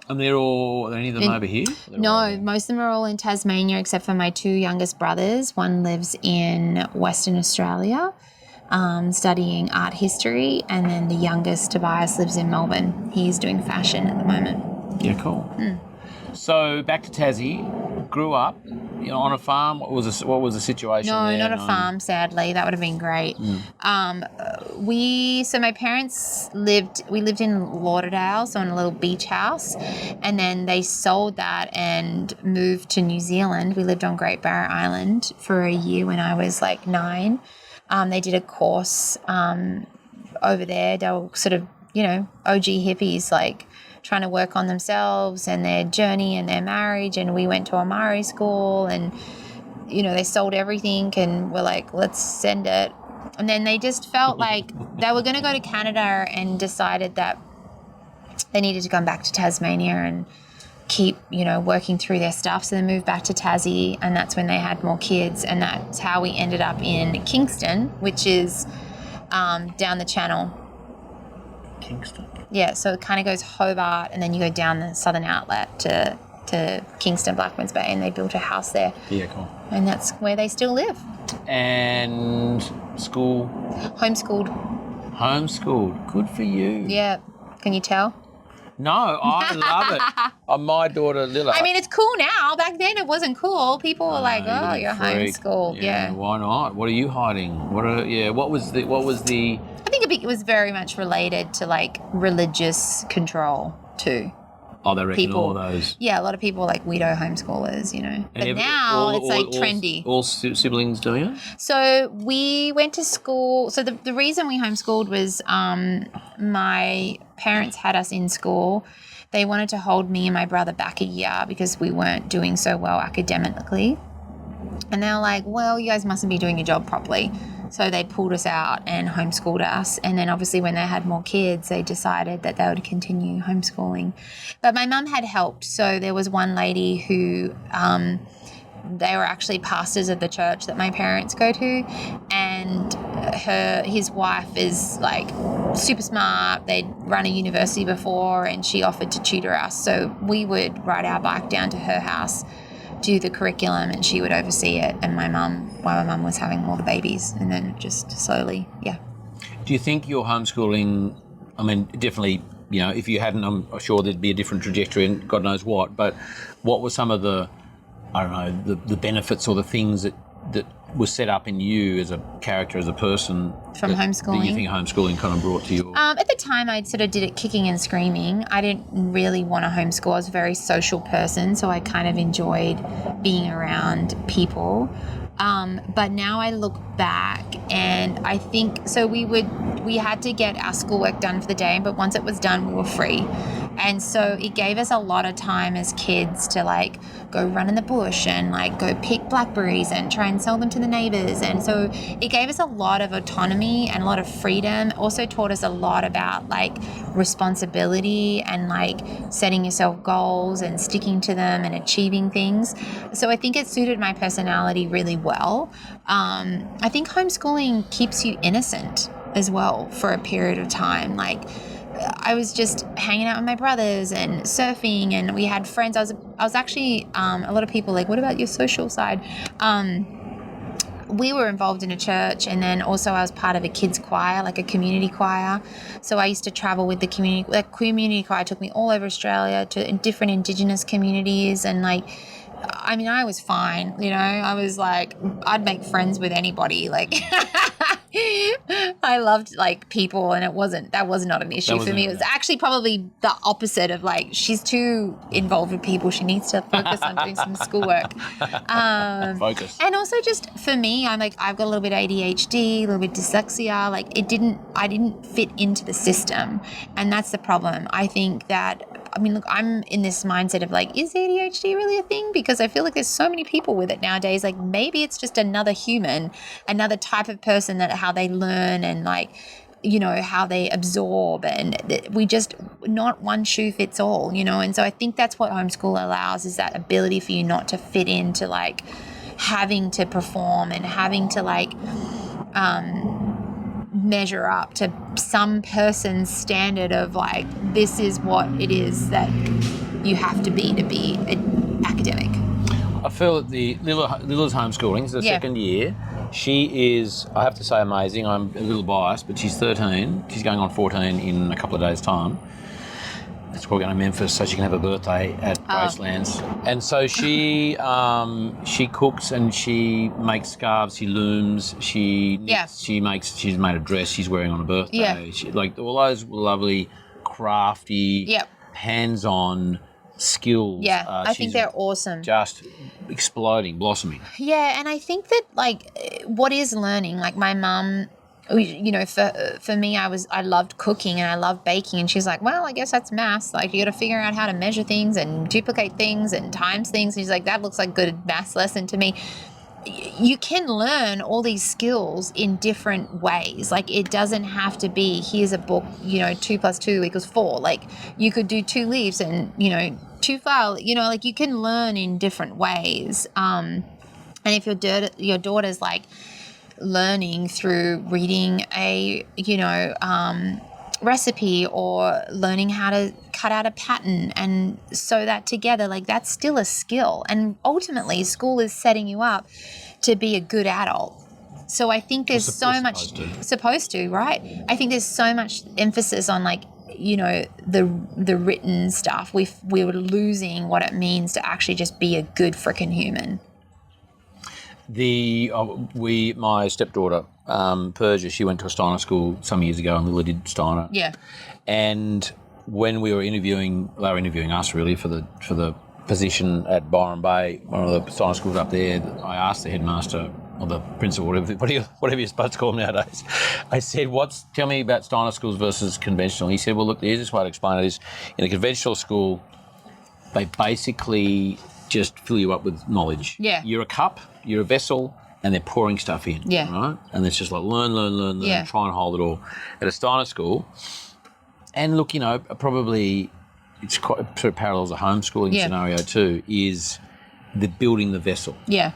And are any of them over here? No, most of them are all in Tasmania except for my 2 youngest brothers. One lives in Western Australia studying art history, and then the youngest, Tobias, lives in Melbourne. He's doing fashion at the moment. Yeah, cool. So back to Tassie, grew up on a farm. What was the situation No, there? not a farm, sadly. That would have been great. So my parents lived in Lauderdale, so in a little beach house, and then they sold that and moved to New Zealand. We lived on Great Barrier Island for a year when I was like 9. They did a course over there. They were sort of, OG hippies, like trying to work on themselves and their journey and their marriage. And we went to a Maori school and, they sold everything and were like, let's send it. And then they just felt like they were going to go to Canada and decided that they needed to come back to Tasmania and keep, working through their stuff. So they moved back to Tassie, and that's when they had more kids. And that's how we ended up in Kingston, which is down the channel. Kingston? Yeah, so it kind of goes Hobart, and then you go down the southern outlet to Kingston, Blackburns Bay, and they built a house there. Yeah, cool. And that's where they still live. And school? Homeschooled. Good for you. Yeah. Can you tell? No, I love it. My daughter Lila. I mean, it's cool now. Back then it wasn't cool. People were like, oh, you're homeschooled. Yeah. Why not? What are you hiding? What was the I think it was very much related to like religious control too. Oh, they reckon all those. Yeah, a lot of people like weirdo homeschoolers, But now it's like trendy. All siblings doing it? So we went to school. So the reason we homeschooled was my parents had us in school. They wanted to hold me and my brother back a year because we weren't doing so well academically. And they were like, well, you guys mustn't be doing your job properly. So they pulled us out and homeschooled us. And then obviously when they had more kids, they decided that they would continue homeschooling. But my mum had helped. So there was one lady who they were actually pastors of the church that my parents go to, and his wife is like super smart. They'd run a university before, and she offered to tutor us. So we would ride our bike down to her house, do the curriculum, and she would oversee it. And while my mum was having all the babies, and then just slowly, yeah. Do you think your homeschooling, I mean, definitely, you know, if you hadn't, I'm sure there'd be a different trajectory and God knows what, but what were some of the, I don't know, the benefits or the things that was set up in you as a character, as a person from homeschooling? That you think homeschooling kind of brought to you? At the time, I sort of did it kicking and screaming. I didn't really want to homeschool. I was a very social person, so I kind of enjoyed being around people. But now I look back and I think, so we had to get our schoolwork done for the day, but once it was done, we were free. And so it gave us a lot of time as kids to like go run in the bush and like go pick blackberries and try and sell them to the neighbors. And so it gave us a lot of autonomy and a lot of freedom. Also taught us a lot about like responsibility and like setting yourself goals and sticking to them and achieving things. So I think it suited my personality really well. I think homeschooling keeps you innocent as well for a period of time. Like I was just hanging out with my brothers and surfing, and we had friends. I was actually a lot of people like, what about your social side? We were involved in a church, and then also I was part of a kids choir, like a community choir. So I used to travel with the community. That community choir took me all over Australia to different Indigenous communities, and like, I mean, I was fine, you know. I was like, I'd make friends with anybody. Like, I loved like people, and that was not an issue for me. It was actually probably the opposite of like, she's too involved with people. She needs to focus on doing some schoolwork. Focus. And also just for me, I'm like, I've got a little bit of ADHD, a little bit of dyslexia. Like I didn't fit into the system, and that's the problem. I think that. I mean, look, I'm in this mindset of like, is ADHD really a thing? Because I feel like there's so many people with it nowadays. Like maybe it's just another human, another type of person, that how they learn and like, you know, how they absorb, and we just, not one shoe fits all, you know. And so I think that's what homeschool allows, is that ability for you not to fit into like having to perform and having to like, measure up to some person's standard of like, this is what it is that you have to be an academic. I feel that Lila's homeschooling is the second year. She is, I have to say, amazing. I'm a little biased, but she's 13. She's going on 14 in a couple of days' time. That's probably going to Memphis so she can have a birthday at Gracelands. And so she cooks and she makes scarves, she looms, she knits, she's made a dress she's wearing on a birthday. Yeah. She, like all those lovely, crafty, hands-on skills. Yeah, I think they're awesome. Just exploding, blossoming. Yeah, and I think that like what is learning, like my mum, you know, for me, I loved cooking and I loved baking, and she's like, well, I guess that's maths. Like you got to figure out how to measure things and duplicate things and times things. And she's like, that looks like a good maths lesson to me. You can learn all these skills in different ways. Like it doesn't have to be, here's a book, you know, 2 + 2 = 4. Like you could do 2 leaves and, you know, 2 file, you know, like you can learn in different ways. And if your daughter's like learning through reading a, you know, recipe, or learning how to cut out a pattern and sew that together, like that's still a skill. And ultimately school is setting you up to be a good adult. So I think there's so much supposed to, right? I think there's so much emphasis on like, you know, the written stuff. We're losing what it means to actually just be a good freaking human. My stepdaughter, Persia, she went to a Steiner school some years ago, and Lila did Steiner. Yeah. And when we were interviewing, they were interviewing us really for the position at Byron Bay, one of the Steiner schools up there. I asked the headmaster or the principal, whatever you're supposed to call them nowadays. I said, tell me about Steiner schools versus conventional. He said, well, look, the easiest way to explain it is in a conventional school, they basically just fill you up with knowledge. Yeah. You're a cup, you're a vessel, and they're pouring stuff in. Yeah. Right? And it's just like learn, yeah. try and hold it all. At a Steiner school, and look, you know, probably it's quite sort of parallels a homeschooling scenario too, is the building the vessel. Yeah.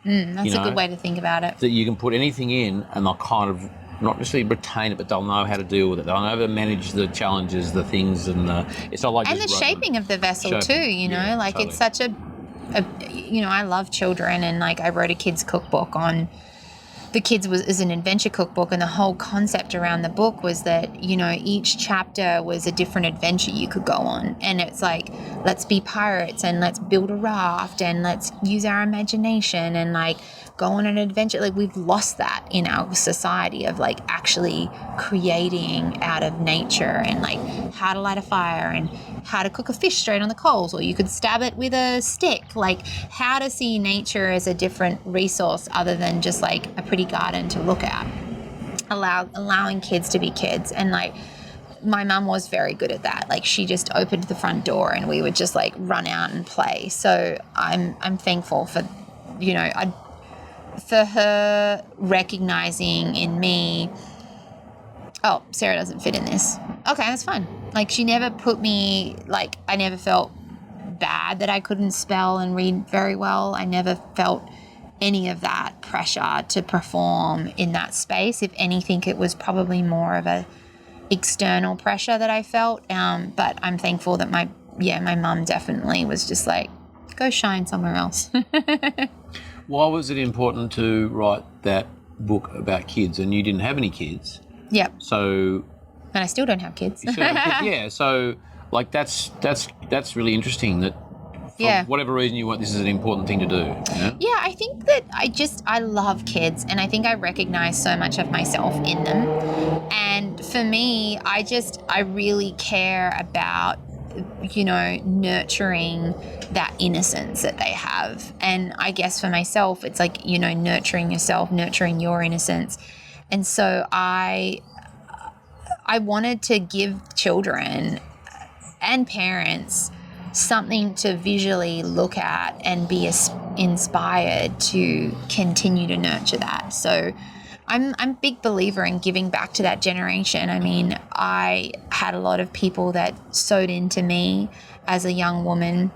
That's a good way to think about it. That you can put anything in and they'll kind of not necessarily retain it, but they'll know how to deal with it. They'll know how to manage the challenges, the things, and it's not like and the shaping of the vessel too. Totally. It's such a I love children, and like I wrote a kids cookbook on. The kids is an adventure cookbook, and the whole concept around the book was that, each chapter was a different adventure you could go on. And it's like, let's be pirates and let's build a raft and let's use our imagination and like go on an adventure. Like we've lost that in our society of like actually creating out of nature and like how to light a fire and how to cook a fish straight on the coals, or you could stab it with a stick. Like how to see nature as a different resource other than just like a pretty garden to look at. Allowing kids to be kids. And like my mum was very good at that. Like she just opened the front door and we would just like run out and play. So I'm thankful for for her recognizing in me, oh, Sarah doesn't fit in this. Okay, that's fine. Like she never put me, like I never felt bad that I couldn't spell and read very well. I never felt any of that pressure to perform in that space. If anything, it was probably more of a external pressure that I felt. But I'm thankful that my mum definitely was just like, go shine somewhere else. Why was it important to write that book about kids? And you didn't have any kids. Yep. So. And I still don't have kids. You still don't have kids. Yeah. So like that's really interesting that. For whatever reason you want, this is an important thing to do. Yeah, I think that I love kids, and I think I recognize so much of myself in them. And for me, I really care about, nurturing that innocence that they have. And I guess for myself, it's like, nurturing yourself, nurturing your innocence. And so I wanted to give children and parents something to visually look at and be inspired to continue to nurture that. So I'm a big believer in giving back to that generation. I mean, I had a lot of people that sewed into me as a young woman,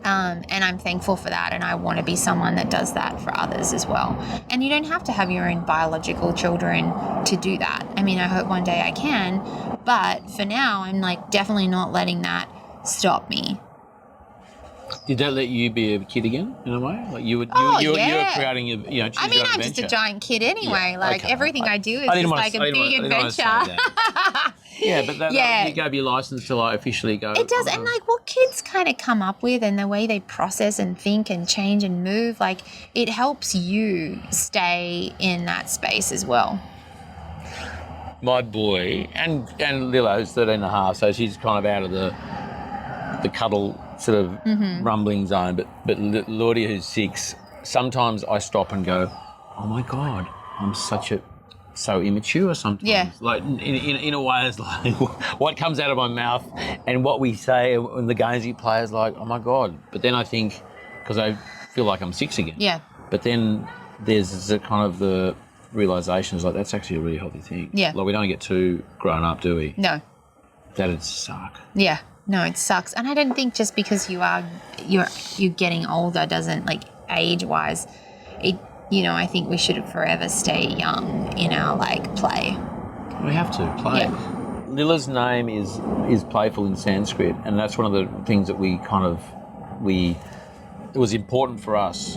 and I'm thankful for that, and I want to be someone that does that for others as well. And you don't have to have your own biological children to do that. I mean, I hope one day I can, but for now, I'm like definitely not letting that stop me. Did that let you be a kid again in a way? Like you were creating your, choose I mean, your I'm adventure. just a giant kid anyway. Yeah, like everything I do is just like a big adventure. Yeah, but that you gave your license to like officially go. It does, and like what kids kind of come up with and the way they process and think and change and move, like it helps you stay in that space as well. My boy and Lillo's 13 and a half, so she's kind of out of the cuddle sort of rumbling zone. But Lordia, who's 6, sometimes I stop and go, oh my God, I'm so immature sometimes. Yeah. Like in a way, it's like what comes out of my mouth and what we say and the games we play is like, oh my God. But then I think, because I feel like I'm 6 again. Yeah. But then there's the kind of the realisation is like, that's actually a really healthy thing. Yeah. Like we don't get too grown up, do we? No. That'd suck. Yeah. No, it sucks. And I don't think just because you're getting older doesn't, like, age-wise, I think we should forever stay young in our, like, play. We have to play. Yeah. Lilla's name is playful in Sanskrit, and that's one of the things that it was important for us,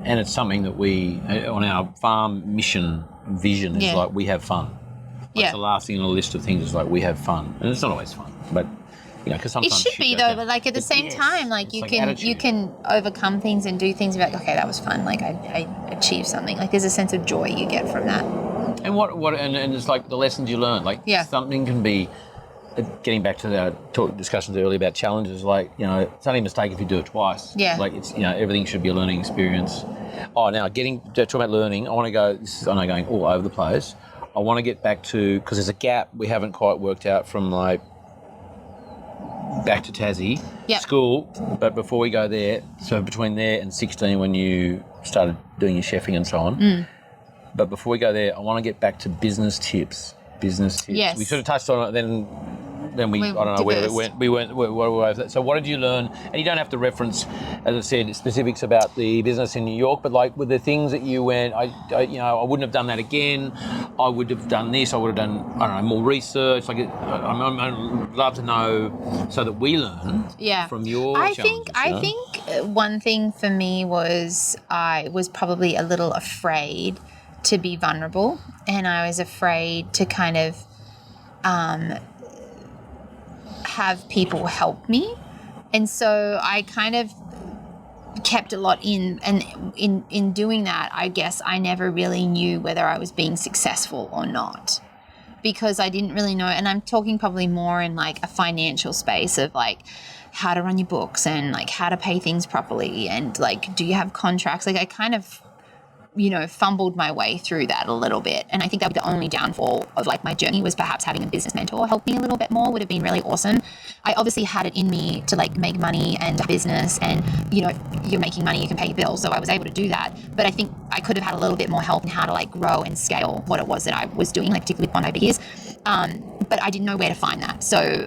and it's something that we, on our farm mission vision, is like we have fun. Like the last thing on the list of things is like we have fun. And it's not always fun, but... because sometimes it should be though, but like at the same time, like you can overcome things and do things and be like, okay, that was fun. Like I achieved something. Like there's a sense of joy you get from that. And and it's like the lessons you learn. Like something can be, getting back to our discussions earlier about challenges. Like it's only a mistake if you do it twice. Yeah. Like it's everything should be a learning experience. Oh, now talking about learning, I want to go. I know going all over the place. I want to get back to, because there's a gap we haven't quite worked out from like. Back to Tassie, school, but before we go there, so between there and 16 when you started doing your chefing and so on, but before we go there, I want to get back to business tips. Yes. We sort of touched on it then then I don't know where it went. We went. So what did you learn? And you don't have to reference, as I said, specifics about the business in New York, but like with the things that you went, I wouldn't have done that again. I would have done this. I would have done, I don't know, more research. Like, I'd love to know so that we learn from your challenges. I think one thing for me was I was probably a little afraid to be vulnerable, and I was afraid to kind of have people help me, and so I kind of kept a lot in, and in doing that, I guess I never really knew whether I was being successful or not, because I didn't really know. And I'm talking probably more in like a financial space of like how to run your books and like how to pay things properly, and like, do you have contracts? Like I kind of fumbled my way through that a little bit. And I think that was the only downfall of like my journey, was perhaps having a business mentor help me a little bit more would have been really awesome. I obviously had it in me to like make money and a business, and you're making money, you can pay your bills. So I was able to do that. But I think I could have had a little bit more help in how to like grow and scale what it was that I was doing, like particularly with Bondi Beers. But I didn't know where to find that. So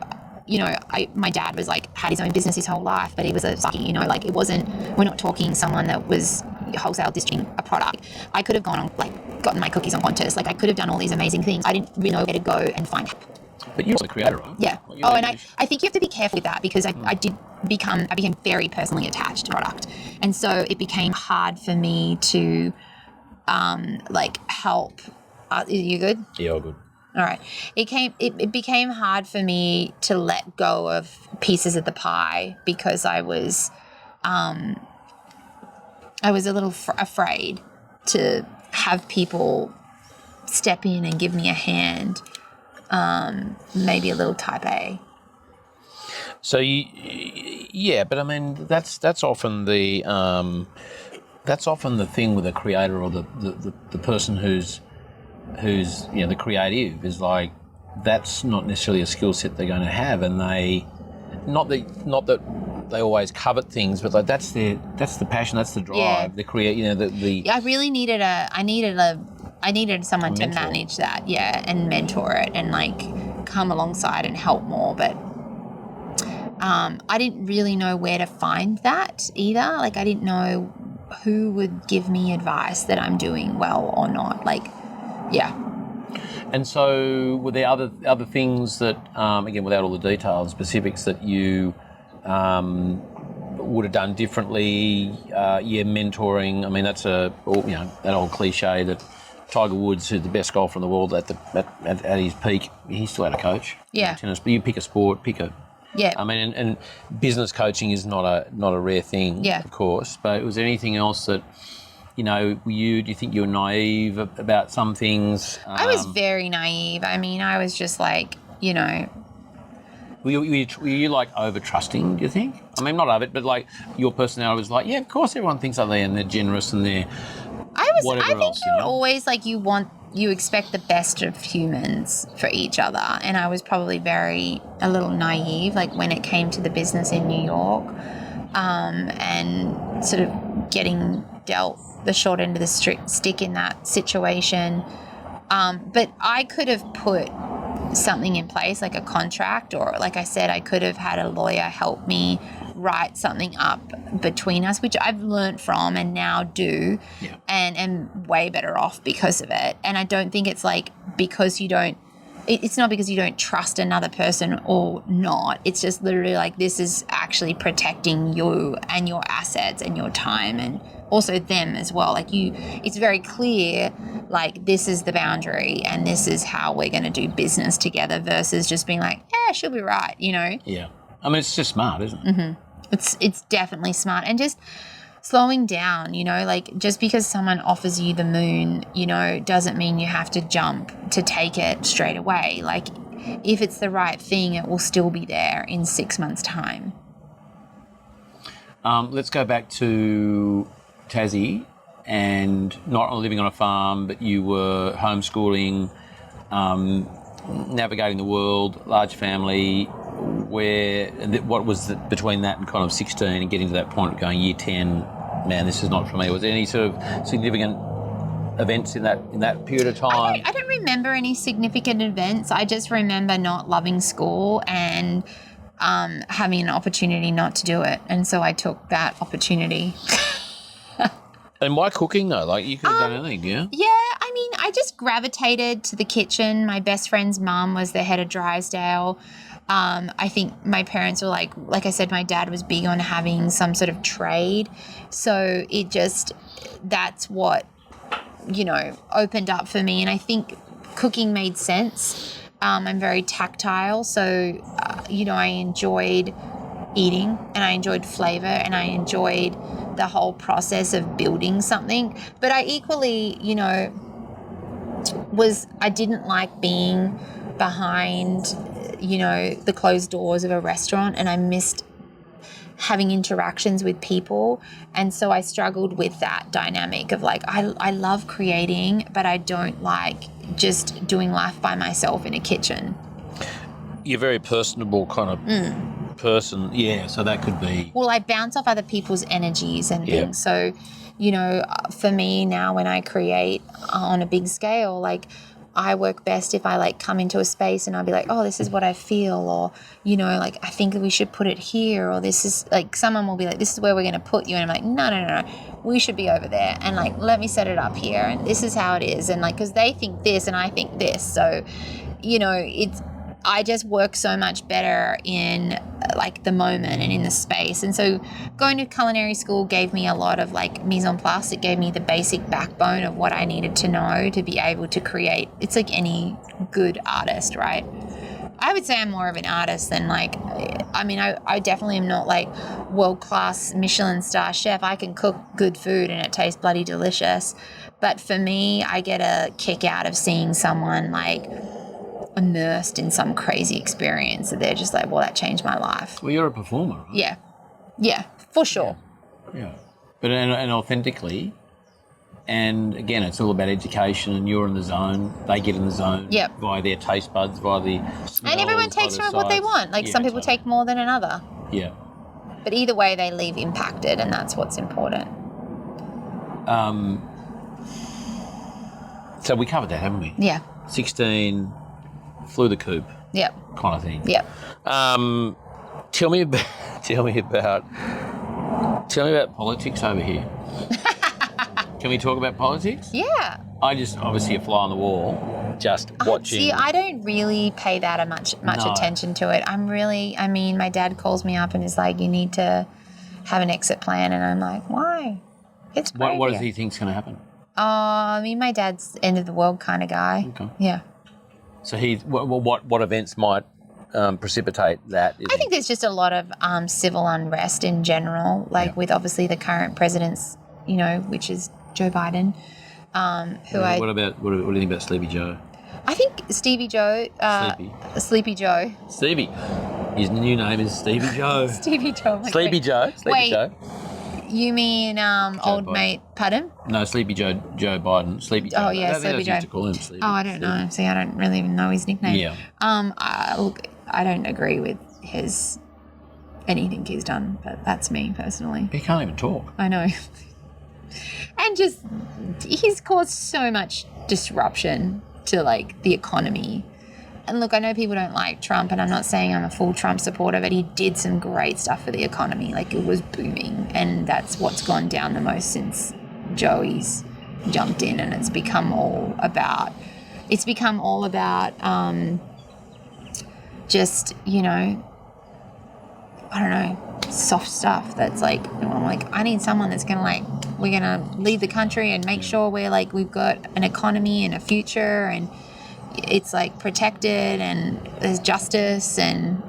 my dad was like, had his own business his whole life, but he was a sucky, like it wasn't, we're not talking someone that was wholesale distributing a product. I could have gone on, like, gotten my cookies on Qantas. Like I could have done all these amazing things. I didn't really know where to go and find help. But you're the creator, right? Yeah. And I think you have to be careful with that, because I became very personally attached to product. And so it became hard for me to like help. Are you good? Yeah, all good. All right. It became hard for me to let go of pieces of the pie, because I was a little afraid to have people step in and give me a hand, maybe a little type A. So but I mean that's often the thing with a creator, or the person who's the creative, is like, that's not necessarily a skill set they're going to have, and they not that they always covet things, but like that's the passion, that's the drive, the create. I really needed someone to manage that, and mentor it, and like come alongside and help more. But I didn't really know where to find that either. Like I didn't know who would give me advice that I'm doing well or not. Like. Yeah. And so were there other things that, again, without all the details, specifics that you would have done differently? Mentoring. I mean, that's that old cliche that Tiger Woods, who's the best golfer in the world at his peak, he still had a coach. Yeah. Tennis, but you pick a sport, Yeah. I mean, and business coaching is not a rare thing, of course. But was there anything else that, do you think you were naive about some things? I was very naive. I mean, I was just like, Were you like over trusting, do you think? I mean, not of it, but like your personality was like, yeah, of course everyone thinks that they're generous and they're whatever else. I think you're always like, you expect the best of humans for each other. And I was probably a little naive, like when it came to the business in New York, and sort of getting dealt the short end of the stick in that situation. But I could have put something in place, like a contract, or like I said, I could have had a lawyer help me write something up between us, which I've learned from and now do, and am way better off because of it. And I don't think it's like it's not because you don't trust another person or not. It's just literally like, this is actually protecting you and your assets and your time, and also them as well. Like it's very clear, like this is the boundary and this is how we're going to do business together, versus just being like, she'll be right, Yeah. I mean, it's just smart, isn't it? Mm-hmm. It's definitely smart. And just slowing down, like just because someone offers you the moon, doesn't mean you have to jump to take it straight away. Like if it's the right thing, it will still be there in 6 months' time. Let's go back to Tassie, and not living on a farm, but you were homeschooling, navigating the world, large family. What was between that and kind of 16 and getting to that point of going year 10, man, this is not for me? Was there any sort of significant events in that period of time? I don't remember any significant events. I just remember not loving school and having an opportunity not to do it. And so I took that opportunity. And why cooking though? Like you could have done anything, yeah? Yeah, I mean, I just gravitated to the kitchen. My best friend's mum was the head of Drysdale. I think my parents were like I said, my dad was big on having some sort of trade. So that's what, opened up for me. And I think cooking made sense. I'm very tactile. So, I enjoyed eating and I enjoyed flavor and I enjoyed the whole process of building something. But I equally, I didn't like being behind, the closed doors of a restaurant, and I missed having interactions with people. And so I struggled with that dynamic of I love creating, but I don't like just doing life by myself in a kitchen. You're a very personable kind of person. Yeah, so that could be... Well, I bounce off other people's energies and things. So, for me now when I create on a big scale, I work best if I come into a space and I'll be like, oh, this is what I feel, or, I think that we should put it here, or this is someone will be like, this is where we're going to put you. And I'm like, no, we should be over there. And let me set it up here. And this is how it is. And because they think this and I think this. So, I just work so much better in the moment and in the space. And so going to culinary school gave me a lot of mise en place. It gave me the basic backbone of what I needed to know to be able to create. It's like any good artist, right? I would say I'm more of an artist than I definitely am not world-class Michelin star chef. I can cook good food and it tastes bloody delicious. But for me, I get a kick out of seeing someone immersed in some crazy experience that they're just well, that changed my life. Well, you're a performer, right? Yeah, for sure. Yeah. But and authentically, and again, it's all about education, and you're in the zone, they get in the zone via their taste buds, via the smells, and everyone takes from what they want. Some people take more than another. Yeah. But either way, they leave impacted, and that's what's important. So we covered that, haven't we? Yeah. 16... flew the coop, kind of thing. Tell me about politics over here. Can we talk about politics? Yeah. I just obviously a fly on the wall, just watching. See, I don't really pay that much attention to it. My dad calls me up and is like, you need to have an exit plan, and I'm like, why? It's great. What does he think's going to happen? My dad's end of the world kind of guy. Okay. Yeah. So what events might precipitate that? I think there's just a lot of civil unrest in general, with obviously the current president's, which is Joe Biden. What do you think about Sleepy Joe? I think Stevie Joe. Sleepy Joe. Stevie. His new name is Stevie Joe. Stevie Joe. Sleepy Joe. Sleepy Joe. You mean old Biden. Mate? Pardon? No, Sleepy Joe Biden. Sleepy Joe. Oh yeah, Sleepy Joe. To call him Sleepy. Oh, I don't know. See, I don't really even know his nickname. Yeah. I don't agree with anything he's done, but that's me personally. He can't even talk. I know. And just he's caused so much disruption to the economy. And look, I know people don't like Trump, and I'm not saying I'm a full Trump supporter, but he did some great stuff for the economy. It was booming, and that's what's gone down the most since Joey's jumped in, and it's become all about just, I don't know, soft stuff that's I'm I need someone that's we're going to lead the country and make sure we've got an economy and a future, and it's protected, and there's justice, and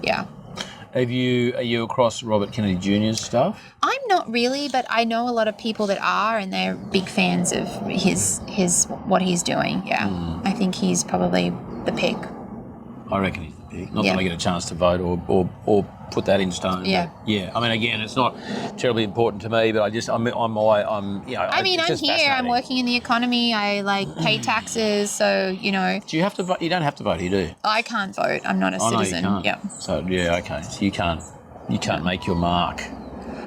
Are you across Robert Kennedy Jr.'s stuff? I'm not really, but I know a lot of people that are, and they're big fans of his what he's doing. Yeah, I think he's probably the pick. I reckon he's the pick. Not that I get a chance to vote or put that in stone. Yeah. Yeah. I mean, again, it's not terribly important to me, but I'm here. I'm working in the economy. I pay taxes, so Do you have to vote? You don't have to vote here, do you? I can't vote. I'm not a citizen. No, you can't. Yeah. So okay. So you can't make your mark.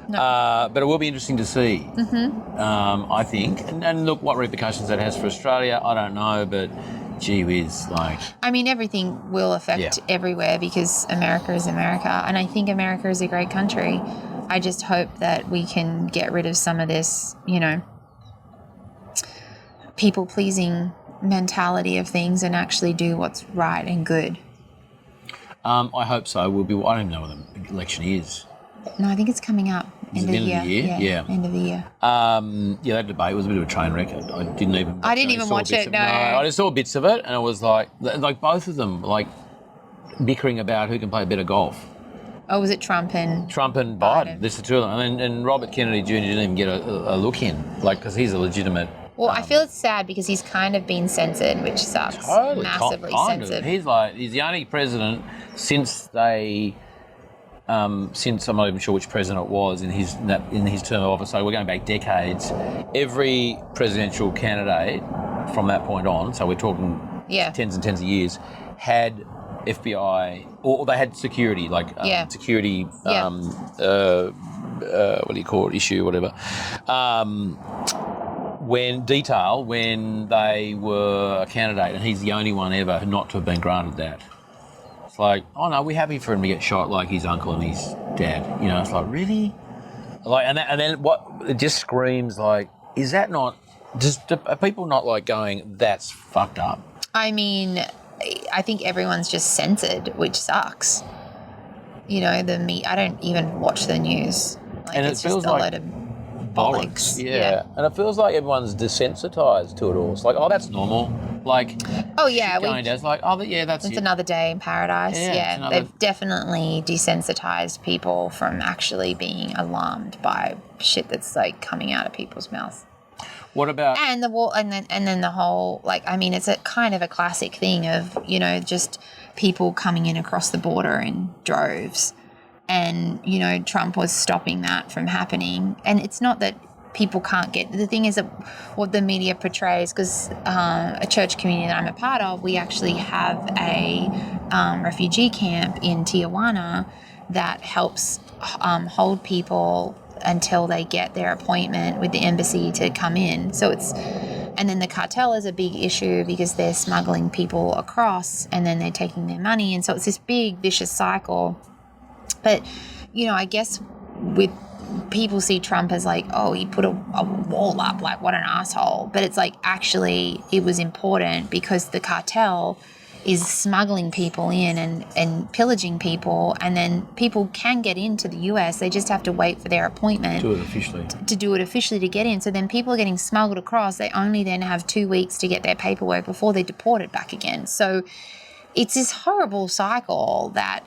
No. But it will be interesting to see, I think. And look, what repercussions that has for Australia, I don't know, but gee whiz, like... I mean, everything will affect everywhere because America is America, and I think America is a great country. I just hope that we can get rid of some of this, people-pleasing mentality of things and actually do what's right and good. I hope so. I don't even know what the election is. No, I think it's coming up. Is it the end of the year? Yeah, end of the year. That debate was a bit of a train wreck. I didn't even watch it. No, I just saw bits of it, and it was like both of them bickering about who can play better golf. Oh, was it Trump and Biden? This is the two of them, and Robert Kennedy Jr. didn't even get a look in, because he's a legitimate. Well, I feel it's sad because he's kind of been censored, which sucks. Totally, massively censored. He's the only president since I'm not even sure which president it was in his term of office. So we're going back decades. Every presidential candidate from that point on, so we're talking tens and tens of years, had FBI or they had security, security. What do you call it? Issue, whatever. When they were a candidate, and he's the only one ever not to have been granted that. It's like, oh no, we're happy for him to get shot like his uncle and his dad. It's like, really? And then what? It just screams like, is that not? Are people not going, that's fucked up? I mean, I think everyone's just censored, which sucks. I don't even watch the news. And it's it feels just a load of bollocks. Yeah, and it feels like everyone's desensitized to it all. It's like, oh, that's normal. That's it's another day in paradise. Yeah, they've definitely desensitized people from actually being alarmed by shit that's coming out of people's mouths. What about and then the whole it's a kind of a classic thing of just people coming in across the border in droves. And, Trump was stopping that from happening. And it's not that people can't get... The thing is that what the media portrays, because a church community that I'm a part of, we actually have a refugee camp in Tijuana that helps hold people until they get their appointment with the embassy to come in. So it's... And then the cartel is a big issue because they're smuggling people across and then they're taking their money. And so it's this big vicious cycle. But, I guess with people see Trump as he put a wall up, what an asshole. But it's actually it was important because the cartel is smuggling people in and pillaging people, and then people can get into the US. They just have to wait for their appointment. Do it officially. To do it officially to get in. So then people are getting smuggled across. They only then have 2 weeks to get their paperwork before they're deported back again. So it's this horrible cycle that,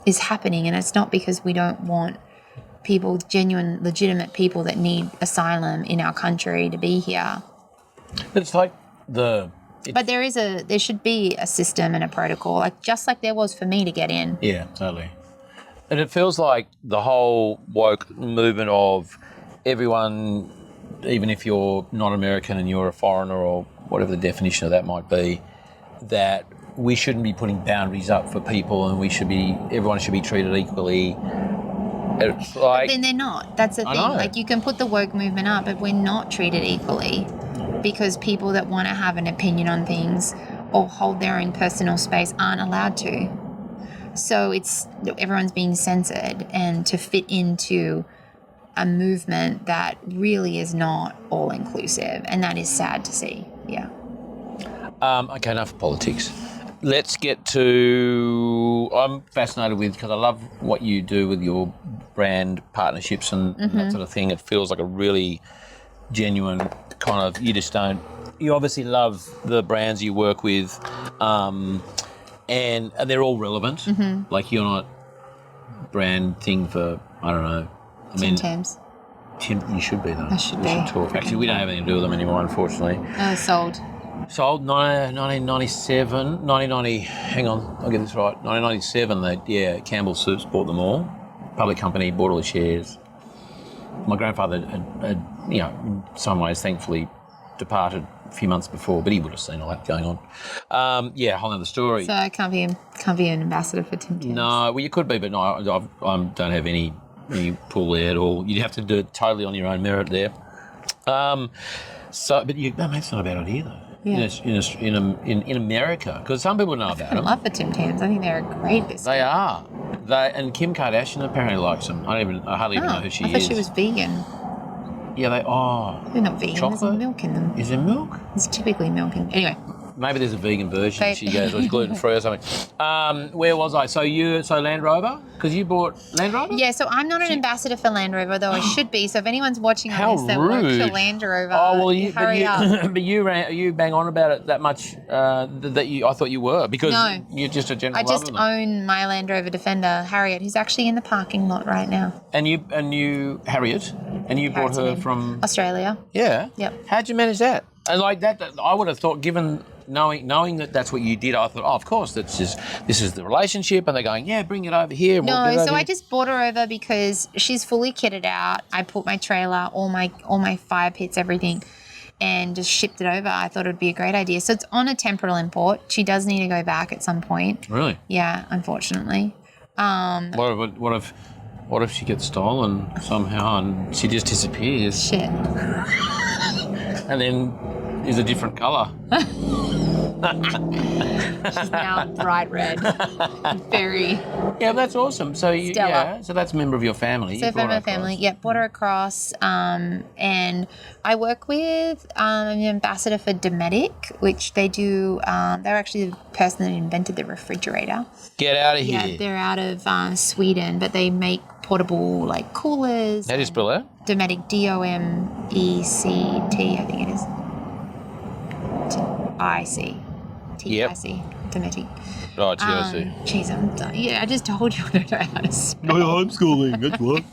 is happening, and it's not because we don't want people, genuine, legitimate people that need asylum in our country to be here. But it's but there should be a system and a protocol, just like there was for me to get in. Yeah, totally. And it feels like the whole woke movement of everyone, even if you're not American and you're a foreigner or whatever the definition of that might be, that we shouldn't be putting boundaries up for people, and everyone should be treated equally. It's but then they're not. That's the thing. You can put the woke movement up, but we're not treated equally because people that want to have an opinion on things or hold their own personal space aren't allowed to. So everyone's being censored and to fit into a movement that really is not all inclusive, and that is sad to see. Yeah. Okay, enough of politics. Let's get to... I'm fascinated because I love what you do with your brand partnerships and that sort of thing. It feels like a really genuine kind of... You obviously love the brands you work with, and they're all relevant. You're not brand thing for, I don't know. Tim Tams. You should be, though. I should be. We should talk. Actually, we don't have anything to do with them anymore, unfortunately. Sold. Sold 1997, 1990, hang on, I'll get this right, 1997, Campbell Soups bought them all. Public company, bought all the shares. My grandfather had in some ways, thankfully, departed a few months before, but he would have seen all that going on. A whole other story. So I can't be an ambassador for Tim Tams. No, well, you could be, but no, I don't have any you pull out, or you'd have to do it totally on your own merit there. But that's not a bad idea though. Yeah. In America, because some people know about I them. love the Tim Tams. I think they're a great biscuit. They are. And Kim Kardashian apparently likes them. I hardly even know who she is. I thought she was vegan. Yeah, They're not vegan. Chocolate? There's milk in them. Is there milk? There's typically milk in them. Anyway. Maybe there's a vegan version. She goes, it's gluten-free or something. Where was I? So Land Rover? Because you bought Land Rover? Yeah, so I'm not an ambassador for Land Rover, though I should be. So if anyone's watching How on this that rude. works for Land Rover, hurry up. But you bang on about it that much I thought you were, because No. you're just a general I just lover of them. own my Land Rover Defender, Harriet, who's actually in the parking lot right now. And you Harriet, and you bought her from Australia. Yeah. Yep. How'd you manage that? And like that I would have thought, given knowing that that's what you did, I thought, of course, this is the relationship, and they're going, yeah, bring it over here. No, so I just brought her over because she's fully kitted out. I put my trailer, all my fire pits, everything, and just shipped it over. I thought it would be a great idea. So it's on a temporal import. She does need to go back at some point. Really? Yeah, unfortunately. What if she gets stolen somehow and she just disappears? Shit. And then is a different colour. She's now bright red. Very. Yeah, that's awesome. So so that's a member of your family. So from my family, brought her across. And I work with an ambassador for Dometic, which they do. They're actually the person that invented the refrigerator. Get out of here. Yeah, they're out of Sweden, but they make portable like coolers. How do you spell that? Dometic, DOMECT, I think it is. IC. TIC. Dometic. Oh, TIC. Jeez, I'm done. Yeah, I just told you I don't know how to spell. No, homeschooling, that's what.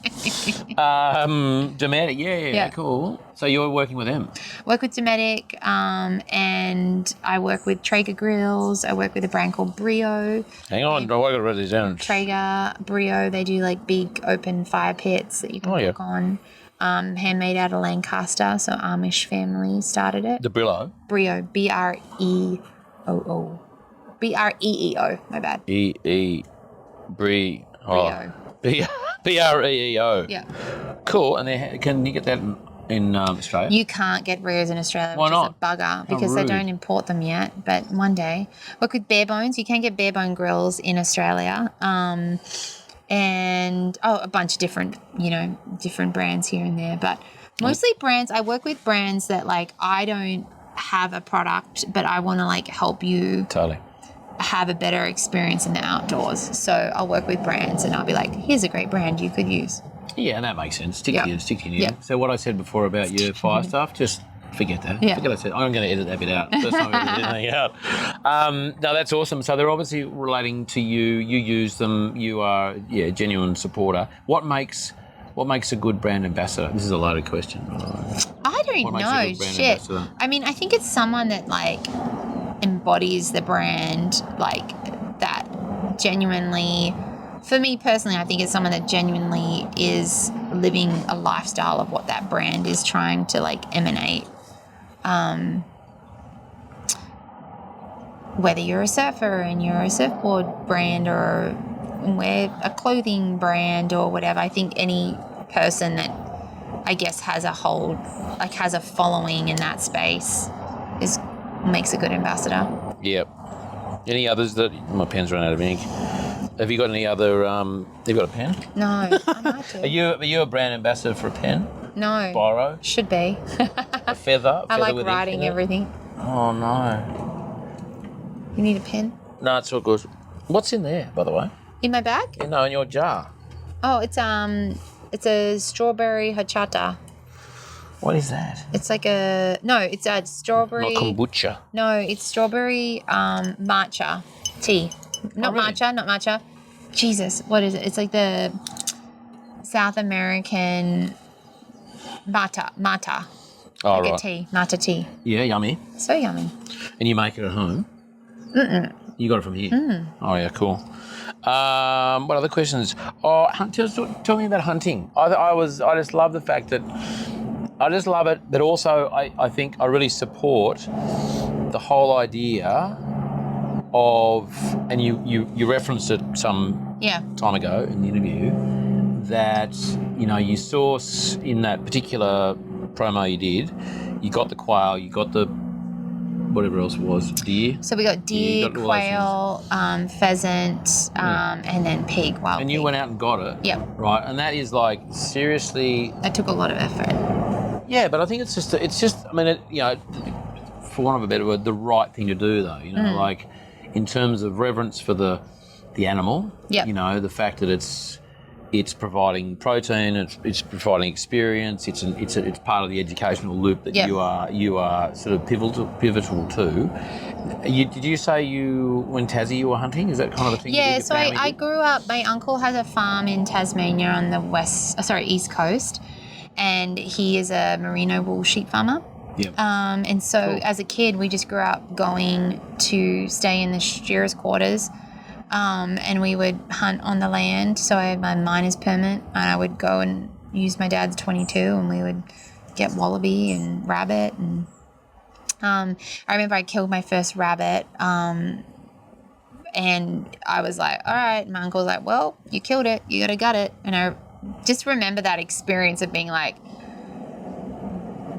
Dometic, yeah, cool. So you're working with them? Work with Dometic, and I work with Terra Grills. I work with a brand called Brio. Hang on, I got to write these down. Terra, Brio, they do like big open fire pits that you can cook on. Handmade out of Lancaster, so Amish family started it. The Brillo? Brio, BREOO. BREEO, my bad. Brio. BREEO. Yeah. Cool. And can you get that in Australia? You can't get Brios in Australia, Why which not? is a bugger, because they don't import them yet, but one day. Work with Bare Bones. You can get Bare Bone grills in Australia. And a bunch of different brands here and there, but mostly brands. I work with brands that like I don't have a product, but I want to like help you Totally have a better experience in the outdoors. So I'll work with brands and I'll be like, here's a great brand you could use. Yeah, and that makes sense. Stick to your Yeah. So what I said before about your fire stuff, just forget that. Yeah. Forget I said. I'm going to edit that bit out. First time I edit anything out. No, that's awesome. So they're obviously relating to you. You use them. You are a genuine supporter. What makes a good brand ambassador? This is a loaded question. I don't What makes a know. good brand Shit. ambassador? I mean, I think it's someone that like embodies the brand, like that genuinely. For me personally, I think it's someone that genuinely is living a lifestyle of what that brand is trying to like emanate. Whether you're a surfer and you're a surfboard brand or wear a clothing brand or whatever, I think any person that I guess has a following in that space makes a good ambassador. Yep. Any others that my pen's run out of ink? Have you got any other? You've got a pen? No, I might do. Are you a brand ambassador for a pen? No. Biro? Should be. A feather? I like with writing ink in it? everything. Oh no. You need a pen? No, it's all good. What's in there, by the way? In my bag? In your jar. Oh, it's a strawberry horchata. What is that? It's like it's a strawberry. Not kombucha. No, it's strawberry matcha tea. Not really? matcha. Jesus, what is it? It's like the South American mata. Oh, like right. a tea, mata tea. Yeah, yummy. So yummy. And you make it at home? Mm-mm. You got it from here? Oh, yeah, cool. What other questions? Oh, tell me about hunting. I just love the fact that I just love it, but also I think I really support the whole idea of, and you referenced it some time ago in the interview, that, you source in that particular promo you did, you got the quail, you got the whatever else it was, deer. So we got deer, you got all quail, pheasant, and then pig, wild and pig. you went out and got it. Yep. Right, and that is like seriously. That took a lot of effort. Yeah, but I think it's just. I mean, for want of a better word, the right thing to do, though. Like in terms of reverence for the animal. Yep. The fact that it's providing protein, it's providing experience, it's part of the educational loop that yep. you are sort of pivotal to. Did you say when Tassie you were hunting? Is that kind of a thing? Yeah, so I grew up. My uncle has a farm in Tasmania on the east coast, and he is a merino wool sheep farmer. Yep. And so Cool. As a kid, we just grew up going to stay in the shearers' quarters. And we would hunt on the land. So I had my miner's permit, and I would go and use my dad's 22, and we would get wallaby and rabbit. And I remember I killed my first rabbit, and I was like, all right. And my uncle was like, well, you killed it. You got to gut it. And I just remember that experience of being like,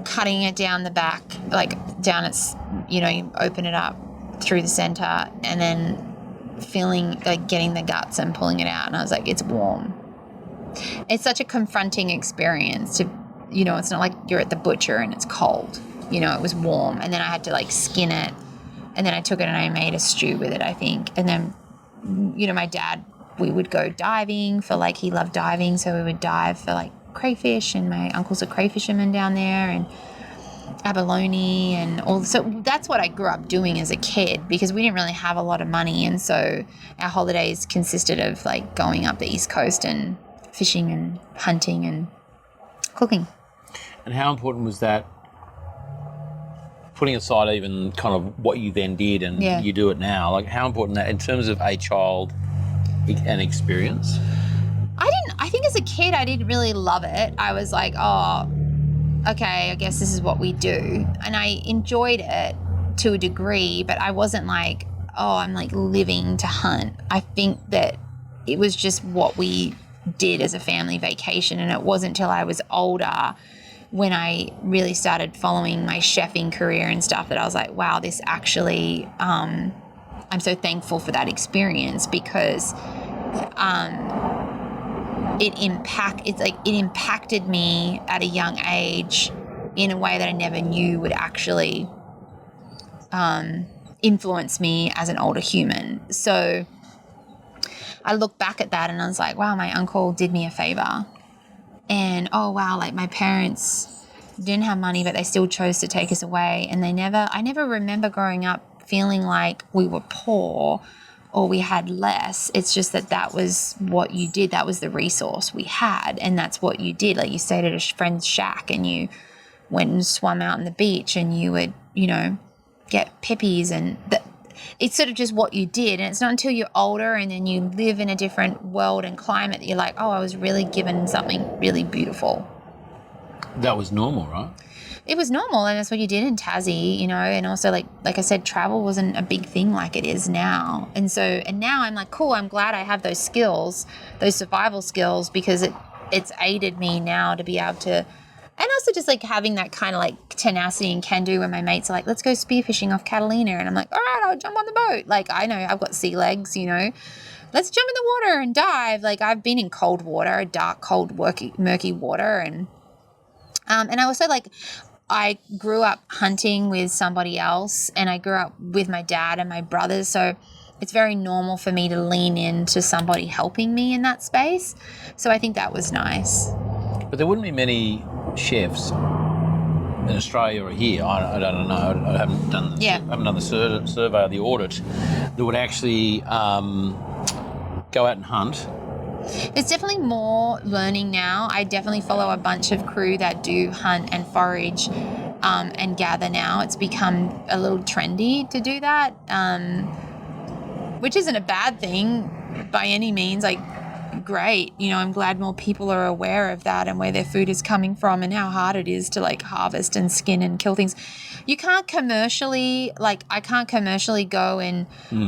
cutting it down the back, like down its, you open it up through the center, and then feeling like getting the guts and pulling it out, and I was like, it's warm. It's such a confronting experience to, it's not like you're at the butcher and it's cold. It was warm, and then I had to like skin it, and then I took it and I made a stew with it, I think. And then my dad, we would go diving for he loved diving, so we would dive for like crayfish, and my uncle's a crayfisherman down there, and abalone and all. So that's what I grew up doing as a kid, because we didn't really have a lot of money, and so our holidays consisted of like going up the East Coast and fishing and hunting and cooking. And how important was that, putting aside even kind of what you then did and you do it now, like how important that in terms of a child and experience? I think as a kid I didn't really love it. I was like, oh, okay, I guess this is what we do. And I enjoyed it to a degree, but I wasn't like, oh, I'm like living to hunt. I think that it was just what we did as a family vacation. And it wasn't until I was older, when I really started following my chefing career and stuff, that I was like, wow, this actually, I'm so thankful for that experience, because it impacted me at a young age in a way that I never knew would actually influence me as an older human. So I look back at that and I was like, wow, my uncle did me a favor. And oh wow, like my parents didn't have money, but they still chose to take us away. And I never remember growing up feeling like we were poor or we had less. It's just that was what you did. That was the resource we had, and that's what you did. Like you stayed at a friend's shack and you went and swam out on the beach, and you would, get pippies, and it's sort of just what you did. And it's not until you're older and then you live in a different world and climate that you're like, oh, I was really given something really beautiful. That was normal, right? It was normal, and that's what you did in Tassie, and also like I said, travel wasn't a big thing like it is now. And now I'm like, cool, I'm glad I have those skills, those survival skills, because it's aided me now to be able to, and also just like having that kind of like tenacity and can do when my mates are like, let's go spearfishing off Catalina, and I'm like, all right, I'll jump on the boat. Like I know I've got sea legs, let's jump in the water and dive. Like I've been in cold water, dark, cold, murky water, and I also I grew up hunting with somebody else, and I grew up with my dad and my brothers, so it's very normal for me to lean into somebody helping me in that space. So I think that was nice. But there wouldn't be many chefs in Australia or here, I don't know, I haven't done I haven't done the survey or the audit, that would actually go out and hunt. There's definitely more learning now. I definitely follow a bunch of crew that do hunt and forage and gather now. It's become a little trendy to do that, which isn't a bad thing by any means. Like, great. You know, I'm glad more people are aware of that and where their food is coming from and how hard it is to like harvest and skin and kill things. You can't commercially, like I can't commercially go and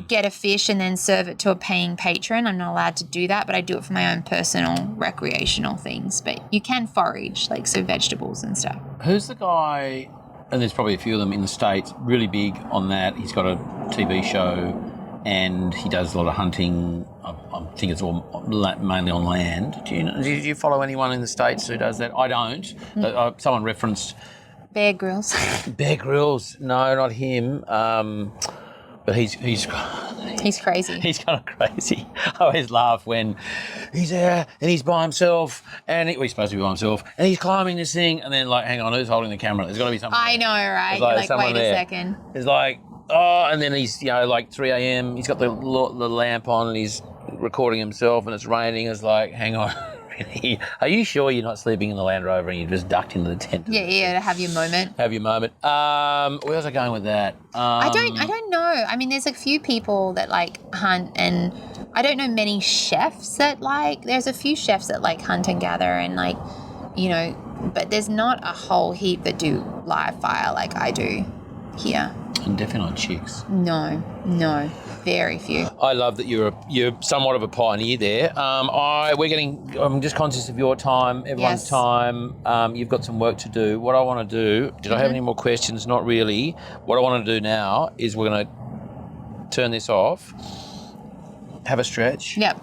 get a fish and then serve it to a paying patron. I'm not allowed to do that, but I do it for my own personal recreational things. But you can forage, like so vegetables and stuff. Who's the guy, and there's probably a few of them in the States, really big on that. He's got a TV show and he does a lot of hunting. I think it's all mainly on land. Do you follow anyone in the States who does that? I don't. Someone referenced Bear Grylls. Bear Grylls. No, not him. But he's crazy. He's kind of crazy. I always laugh when he's there and he's by himself, and he's supposed to be by himself, and he's climbing this thing, and then like, hang on, who's holding the camera? There's got to be something. I know, right? You're like wait a second. It's like, oh, and then he's, like 3 a.m. He's got the lamp on and he's recording himself, and it's raining. It's like, hang on. Are you sure you're not sleeping in the Land Rover and you just ducked into the tent? Yeah, to have your moment. Where was I going with that? I don't know. I mean, there's a few people that like hunt, and I don't know many chefs that like. There's a few chefs that like hunt and gather, and like, but there's not a whole heap that do live fire like I do here. And definitely not chicks. No, very few. I love that you're somewhat of a pioneer there. I'm just conscious of your time, everyone's time. You've got some work to do. What I want to do, did I have any more questions? Not really. What I want to do now is we're going to turn this off, have a stretch. Yep.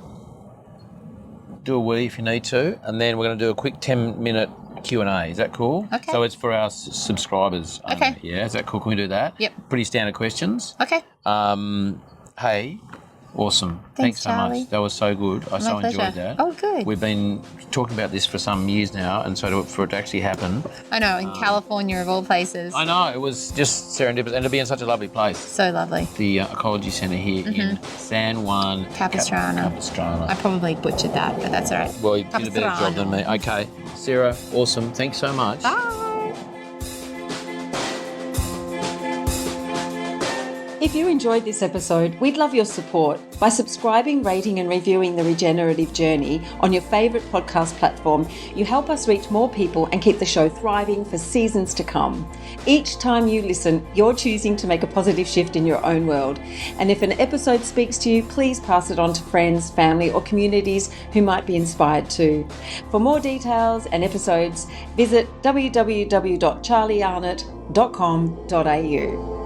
Do a wee if you need to, and then we're going to do a quick 10-minute Q&A. Is that cool? Okay. So it's for our subscribers. Okay. Yeah, is that cool? Can we do that? Yep. Pretty standard questions. Okay. Hey, awesome. Thanks so Charlie. much. That was so good. I so pleasure. enjoyed that. Oh, good. We've been talking about this for some years now, and so for it to actually happen. I know, in California of all places. I know, it was just serendipitous, and to be in such a lovely place. So lovely. The Ecology Centre here in San Juan Capistrano. I probably butchered that, but that's all right. Well, you did a better job than me. Okay, Sarah, awesome. Thanks so much. Bye. If you enjoyed this episode, we'd love your support by subscribing, rating and reviewing The Regenerative Journey on your favourite podcast platform. You help us reach more people and keep the show thriving for seasons to come. Each time you listen, you're choosing to make a positive shift in your own world. And if an episode speaks to you, please pass it on to friends, family or communities who might be inspired too. For more details and episodes, visit www.charliearnott.com.au.